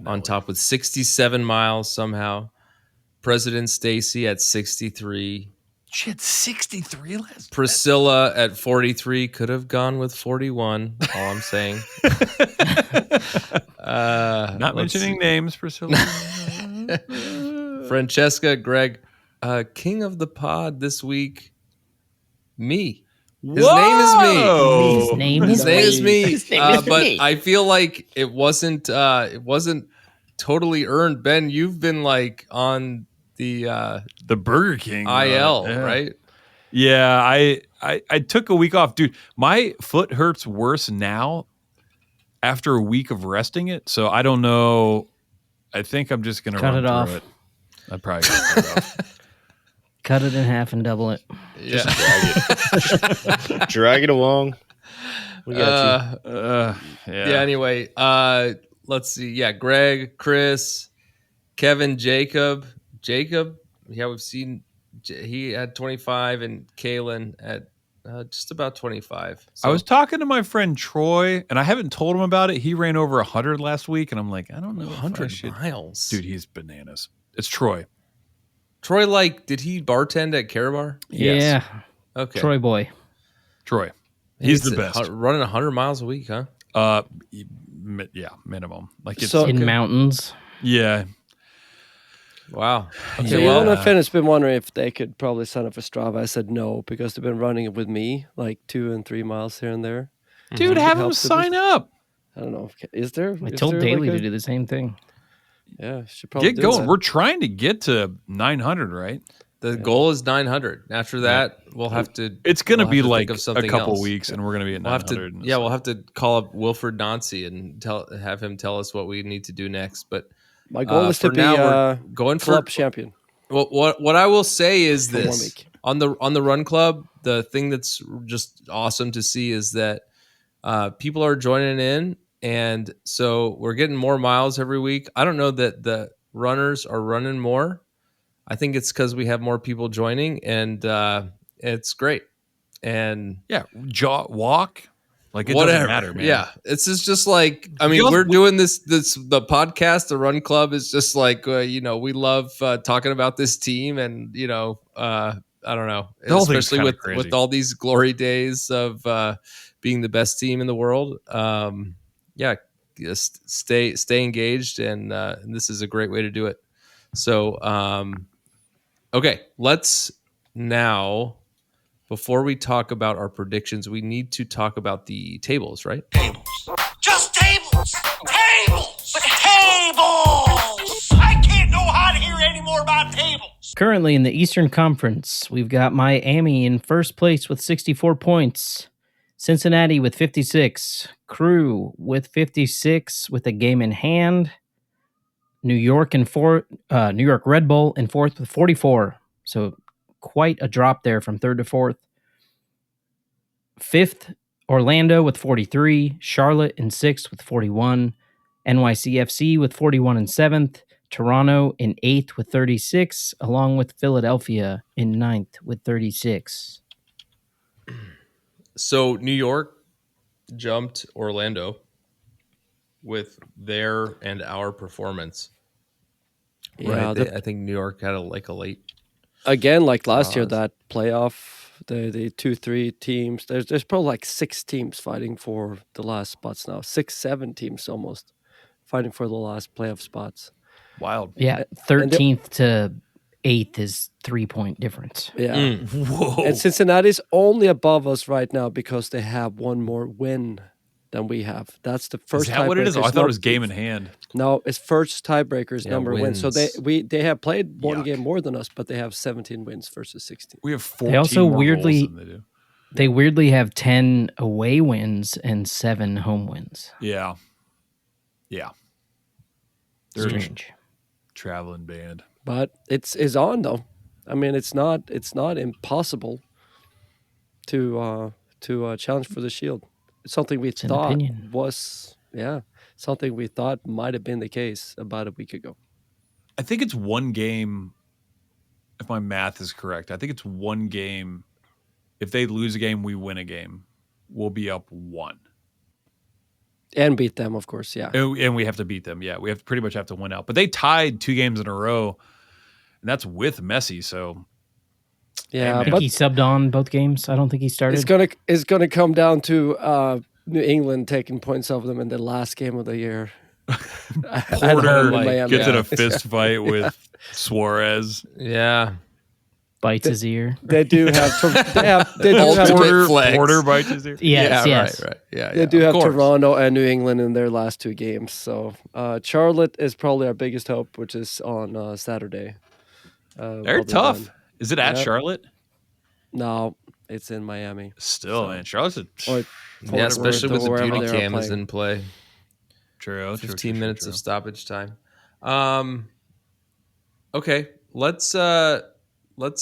on top with 67 miles somehow. President Stacy at 63. She had 63 last. Priscilla at 43 could have gone with 41. All I'm saying. Not mentioning names, Priscilla. Francesca, Greg, king of the pod this week. Me. His name is me. His name His is name is me. His name is but me. I feel like it wasn't totally earned. Ben, you've been like on the Burger King IL, yeah. right? Yeah, I took a week off, dude. My foot hurts worse now after a week of resting it, so I don't know. I think I'm just gonna cut run it off. through it. I'd probably cut it off. Cut it in half and double it. Yeah, drag it along. We got you. Yeah. Anyway, let's see. Yeah, Greg, Chris, Kevin, Jacob. Yeah, we've seen. He had 25, and Kalen at just about 25. So, I was talking to my friend Troy, and I haven't told him about it. He ran over 100 last week, and I'm like, I don't know. 100 miles, dude. He's bananas. It's Troy. Troy, like, did he bartend at Carabar? Yes. Yeah. Okay. Troy boy. Troy. He's the best. Running 100 miles a week, huh? Yeah, minimum. Like it's in mountains. Yeah. Wow. Okay, so well, Finn's been wondering if they could probably sign up for Strava. I said no because they've been running it with me, like 2 and 3 miles here and there. Dude, have them sign up. I don't know. Is there? I told Daly to do the same thing. Yeah, should probably get going. That. We're trying to get to 900, right? The goal is 900. After that, we'll have to. It's going to be like of a couple else. weeks, and we're going to be at 900. We'll have to call up Wilfred Nancy and have him tell us what we need to do next. But my goal is to be going club for champion. Well, what I will say is this: on the run club, the thing that's just awesome to see is that people are joining in, and so we're getting more miles every week. I don't know that the runners are running more. I think it's because we have more people joining, and it's great. And yeah, walk. Like it whatever. Doesn't matter, man. Yeah, it's just like we're doing this. The podcast, the Run Club, is just like we love talking about this team, and I don't know, especially with all these glory days of being the best team in the world. Just stay engaged, and this is a great way to do it. So, okay, let's now. Before we talk about our predictions, we need to talk about the tables, right? Tables. Just tables. Tables. Tables. I can't know how to hear any more about tables. Currently in the Eastern Conference, we've got Miami in first place with 64 points. Cincinnati with 56. Crew with 56 with a game in hand. New York Red Bull in fourth with 44. So quite a drop there from third to fourth. Fifth, Orlando with 43. Charlotte in sixth with 41. NYCFC with 41 in seventh. Toronto in eighth with 36, along with Philadelphia in ninth with 36. So New York jumped Orlando with their and our performance. Yeah, right? I think New York had a late. Again, like last year, that playoff, the 2-3 teams. There's probably like 6 teams fighting for the last spots now. 6-7 teams almost fighting for the last playoff spots. Wild. Yeah, 13th to 8th is 3-point difference. Yeah. Whoa. And Cincinnati's only above us right now because they have one more win than we have. That's the first. Is that what it is? Oh, I thought it was game in hand. No, it's first tiebreakers number wins. win. So they have played one game more than us, but they have 17 wins versus 16. We have 14 They also more weirdly goals than they do. They weirdly have 10 away wins and 7 home wins. Yeah. They're strange. Traveling band. But it's on though. I mean, it's not impossible to challenge for the Shield. It's something we an thought opinion. was something we thought might have been the case about a week ago. I think it's one game. If my math is correct, I think it's one game. If they lose a game, we win a game. We'll be up 1. And beat them, of course, yeah. And we have to beat them. Yeah, we have pretty much have to win out. But they tied 2 games in a row, and that's with Messi. So yeah, I think he subbed on both games. I don't think he started. It's gonna come down to New England taking points off them in the last game of the year. Porter gets in a fist fight with Suarez. Yeah. Bites his ear. They do have Porter bites his ear. Yes. Right. Yeah. They do have Toronto and New England in their last 2 games. So Charlotte is probably our biggest hope, which is on Saturday. They're tough. Is it at Charlotte? No, it's in Miami. Still, man, Charlotte's especially with the beauty cam is in play. True. 15 minutes of stoppage time. Okay, let's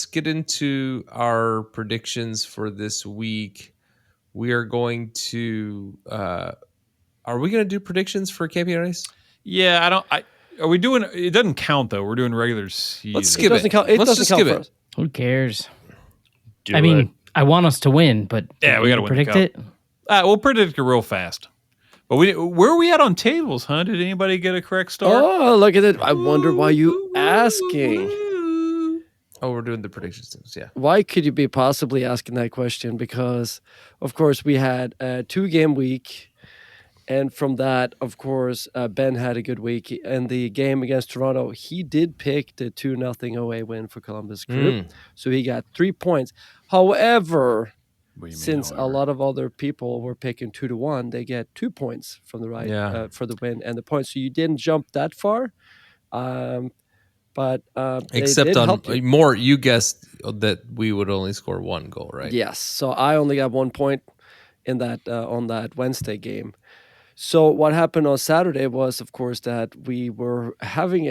get into our predictions for this week. We are going to. Are we going to do predictions for Campeones? Yeah, are we doing? It doesn't count though. We're doing regular season. Let's skip it. Let's just skip it. Who cares? I mean, I want us to win, but yeah, we got to predict it. We'll predict it real fast. But where are we at on tables, huh? Did anybody get a correct start? Oh, look at it. I wonder why you asking. Oh, we're doing the predictions things, yeah. Why could you be possibly asking that question? Because, of course, we had a 2-game week. And from that, of course, Ben had a good week. And the game against Toronto, he did pick the 2-0 away win for Columbus Crew. So he got 3 points. However, since a lot of other people were picking 2-1, they get 2 points from the right for the win and the points. So you didn't jump that far, but except on more, you guessed that we would only score 1 goal, right? Yes. So I only got 1 point in that on that Wednesday game. So what happened on Saturday was, of course, that we were having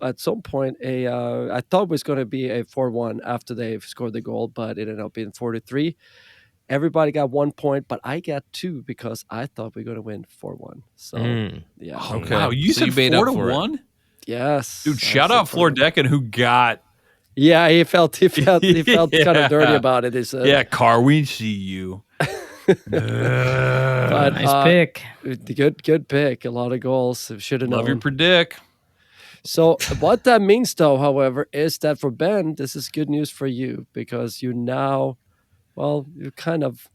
at some point, I thought it was going to be a 4-1 after they scored the goal, but it ended up being 4-3. Everybody got 1 point, but I got 2 because I thought we were going to win 4-1. So, yeah. Oh, okay. Wow, you said 4-1? Yes. Dude, shout out Floor Decken who got... Yeah, he felt kind of dirty about it. He said, yeah, Car, we see you. But, nice pick. Good pick. A lot of goals. Should have known. Love your predict. So what that means, though, however, is that for Ben, this is good news for you because you now, you're kind of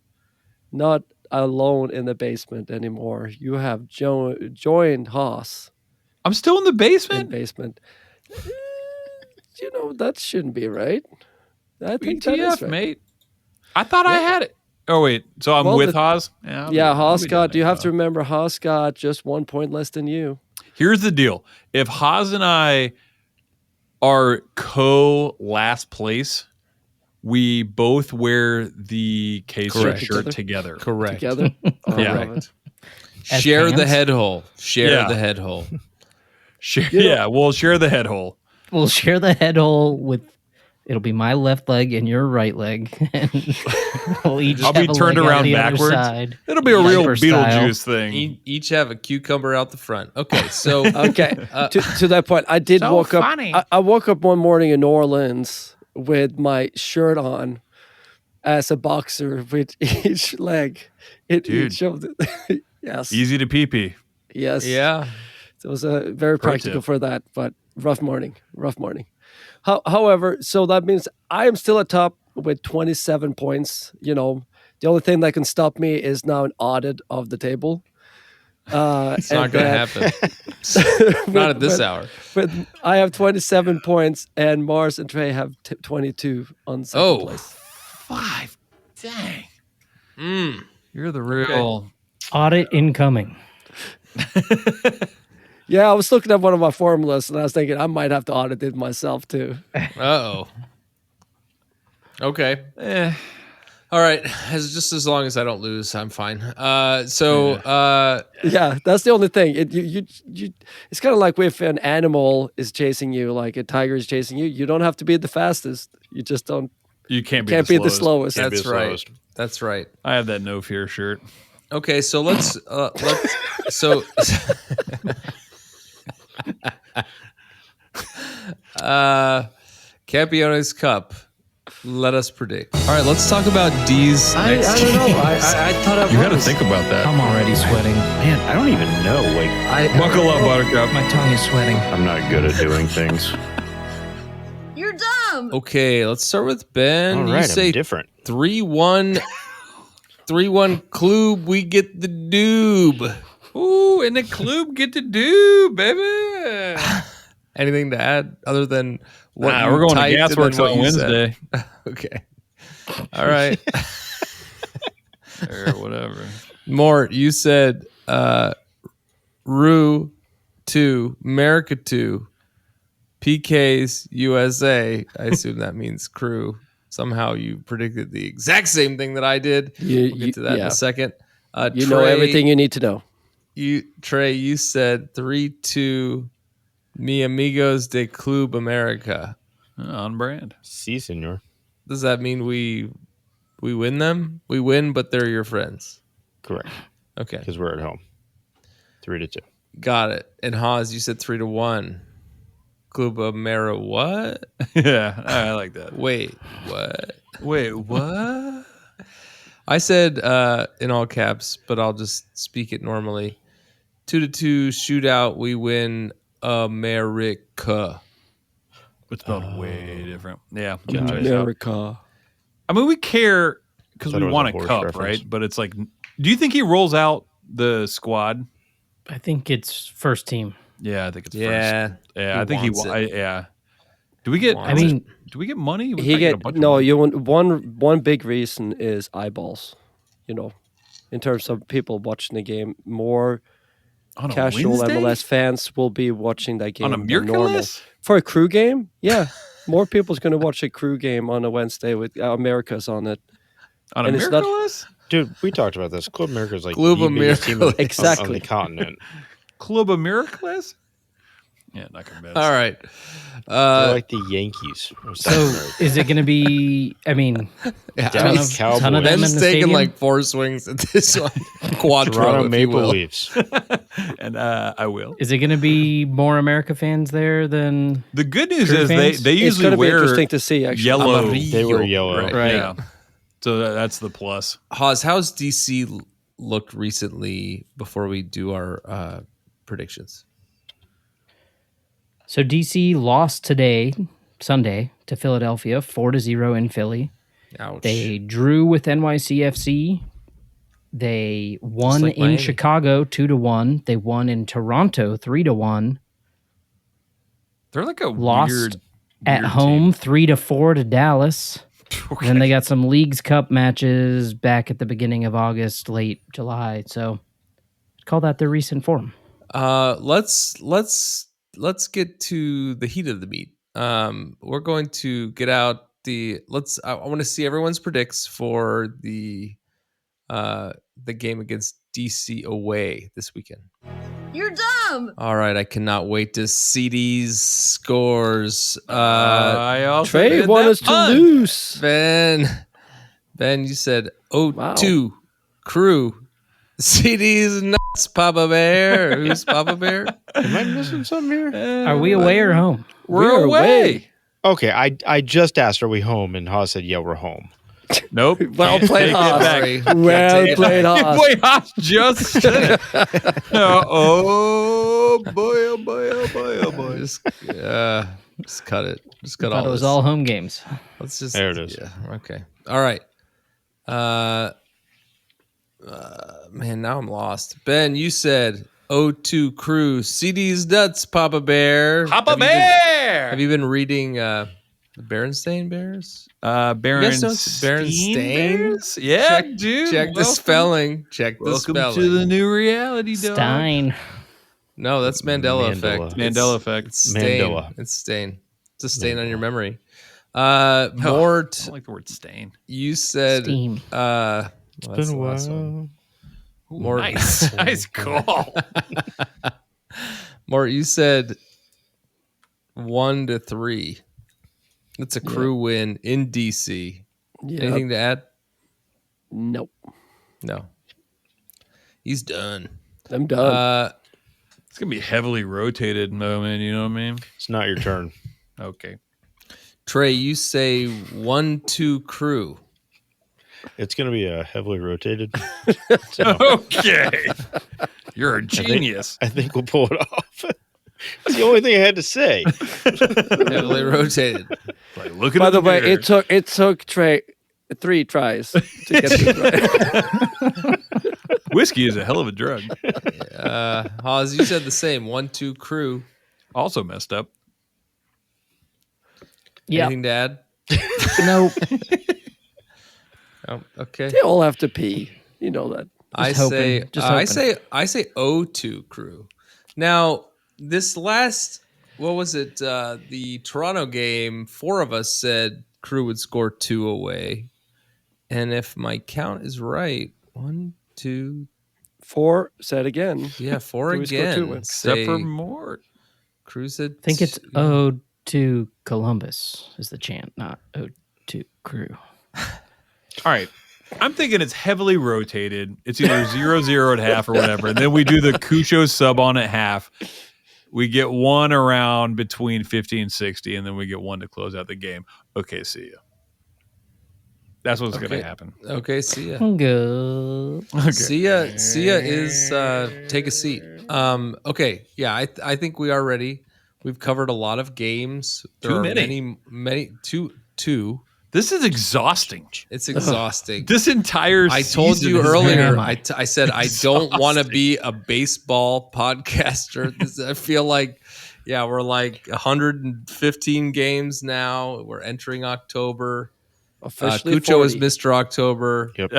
not alone in the basement anymore. You have joined Haas. I'm still in the basement? That shouldn't be right. I think WTF, that is right. mate. I thought I had it. Oh, wait. So I'm with Haas? Haas got, you have to remember, Haas got just 1 point less than you. Here's the deal. If Haas and I are last place, we both wear the K-Star shirt together. Correct. Together? Yeah. Share the head hole. Share the head hole. We'll share the head hole. We'll share the head hole with... It'll be my left leg and your right leg. We'll I'll be turned around backwards. It'll be a real Beetlejuice thing. Each have a cucumber out the front. Okay, so to that point, I did woke up. I woke up one morning in New Orleans with my shirt on as a boxer with each leg. Each of the, yes. Easy to pee-pee. Yes. Yeah. It was very practical for that, but rough morning. However, so that means I am still at top with 27 points. The only thing that can stop me is now an audit of the table. It's not going to happen. Not at this hour. But I have 27 points, and Mars and Trey have 22 on second place. 5. Dang. You're the real... Audit incoming. Yeah, I was looking at one of my formulas, and I was thinking I might have to audit it myself, too. Uh-oh. Okay. All right, as long as I don't lose, I'm fine. Yeah, that's the only thing. It's kind of like if an animal is chasing you, like a tiger is chasing you. You don't have to be the fastest. You just don't. You can't be the slowest. That's right. That's right. I have that no fear shirt. Okay, so let's so Campeones Cup. Let us predict. All right, let's talk about D's. I don't know. I thought you got to think about that. I'm already sweating. Man, I don't even know. Like, buckle up, Buttercup. My tongue is sweating. I'm not good at doing things. You're dumb. Okay, let's start with Ben. All right, you say I'm different. 3-1. 3-1 Klub. We get the doob. Ooh, and the Klub get the doob, baby. Anything to add other than what we're going to typed and then Gasworks what on you said? Wednesday. Okay. All right. Or whatever. Mort, you said Rue 2, America 2, PK's USA. I assume that means crew. Somehow you predicted the exact same thing that I did. We'll get to that in a second. You know everything you need to know. Trey, you said 3-2, Mi Amigos de Club America. On brand. Si, senor. Does that mean we win them? We win, but they're your friends. Correct. Okay. Because we're at home. 3-2. Got it. And Haas, you said 3-1. Club Amera what? Yeah, I like that. Wait, what? Wait, what? I said in all caps, but I'll just speak it normally. 2-2 shootout. We win America. It's spelled way different. Yeah. America. I mean, we care because we was want a a horse cup, reference. right? But it's like, do you think he rolls out the squad? I think it's first team. Yeah, I think it's Yeah. first. Yeah, He I think he. wants it. Yeah. Do we get? I mean, do we get money? We He might a get bunch of no. money. You want one big reason is eyeballs. You know, in terms of people watching the game, more On a casual Wednesday? MLS fans will be watching that game On a than normal. Miraculous? For a crew game. Yeah, more people's going to watch a crew game on a Wednesday with America's on it. On a And it's not- Miraculous? Dude, we talked about this. Club America is like Club the biggest team America. on Exactly. the continent. Club of Miraculous? Yeah, not convinced. All right. They're like the Yankees. of South So America. is it going to be? I mean, Yeah, Dallas ton of Cowboys. them in Ben's the taking stadium? like 4 swings at this one. Quadro, Toronto if you Maple will. Leafs. And I will. Is it going to be more America fans there than? The good news Crew is fans? they It's usually going to be wear interesting to see. Actually, yellow. Amarillo. They were yellow. Right. Yeah. So that's the plus. Haas, how's DC looked recently before we do our predictions? So DC lost today, Sunday, to Philadelphia, 4-0 in Philly. Ouch. They drew with NYCFC. They won like in Miami. Chicago 2-1. They won in Toronto 3-1. They're like a Lost weird at weird home 3-4 to Dallas. team. Then they got some Leagues Cup matches back at the beginning of August, late July. So call that their recent form. Let's get to the heat of the meat. We're going to get out I want to see everyone's predicts for the game against DC away this weekend. You're dumb. All right, I cannot wait to see these scores. I also Trey did wanted that us to pun. lose. Ben, you said 0-2 crew. CD's nuts, Papa Bear. Who's Papa Bear? Am I missing something here? Are we away or home? We're away. Okay, I just asked, are we home? And Haas said, yeah, we're home. Nope. Well Can't played, take it Haas. back. Sorry. Well Can't take it played, back. Haas. Boy, Haas just said it. Oh boy, oh boy, oh boy, oh boy. Just cut it. Just cut Thought all it was this. all home games. Let's just. There it is. Yeah. Okay. All right. Man, now I'm lost. Ben, you said 0-2 crew. CD's nuts, Papa Bear. Papa Have you Bear. have you been reading the Berenstain Bears? Baron You guys know Berenstain? Bears? Yeah, dude. Check the welcome- spelling. Check the Welcome spelling. to the new reality, dog. Stein. No, that's Mandela Mandela. effect. Mandela effect. It's stain. Mandela. It's stain. It's a stain on your memory. Mort, I don't like the word stain. you said Steam. It's been a while. Ooh, Mort, nice. Nice call. Mort, you said 1-3. That's a Crew win in DC. Yep. Anything to add? Nope. No. He's done. I'm done. It's going to be a heavily rotated moment, you know what I mean? It's not your turn. Okay. Trey, you say 1-2 Crew. It's going to be a heavily rotated. So Okay. You're a genius. I think we'll pull it off. That's the only thing I had to say. Heavily rotated. Like, look at By the way, it took Trey 3 tries to get this right. Whiskey is a hell of a drug. Haas, you said the same. 1-2 Crew. Also messed up. Yeah. Anything to add? Nope. Oh, okay. They all have to pee. You know that. I say 0-2 Crew. Now, this last, what was it? The Toronto game, 4 of us said Crew would score 2 away. And if my count is right, 1, 2, 4 said again. yeah, 4 Do we score 2 again. wins? Except for Mort. Crew said I think it's 2. Ode to Columbus is the chant, not Ode to Crew. All right. I'm thinking it's heavily rotated. It's either 0-0 at half or whatever. And then we do the Cucho sub on at half. We get one around between 50 and 60, and then we get one to close out the game. Okay, see ya. That's what's going to happen. Okay, see ya. Good. Okay. See ya is take a seat. Okay, yeah, I think we are ready. We've covered a lot of games. There Too are many. two. This is exhausting. It's exhausting. This entire I told season you is earlier. very I said I don't want to be a baseball podcaster. I feel like, yeah, we're like 115 games now. We're entering October. Officially Cucho is 40. Mr. October. Yep.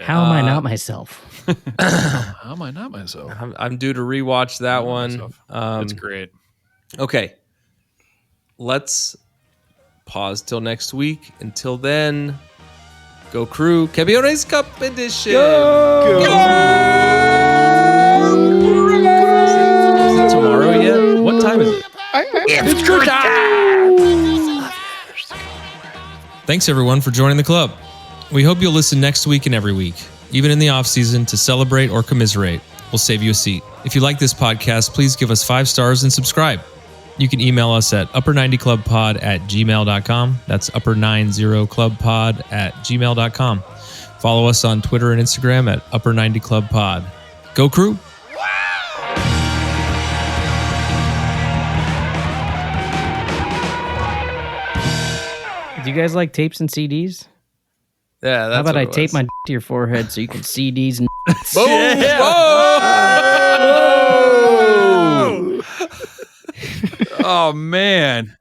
How am I not myself? How am I not myself? I'm due to rewatch that one. That's great. Okay. Let's pause till next week. Until then, go Crew. Campeones Cup edition. Go! Is it tomorrow yet? What time is it? It's Crew time! Thanks everyone for joining the club. We hope you'll listen next week and every week, even in the off season, to celebrate or commiserate. We'll save you a seat. If you like this podcast, please give us 5 stars and subscribe. You can email us at upper90clubpod@gmail.com. That's upper90clubpod@gmail.com. Follow us on Twitter and Instagram at upper90clubpod. Go Crew! Do you guys like tapes and CDs? Yeah, that's How about what I it tape was. my to your forehead so you can see these? Boom! Yeah. Whoa! Oh, man.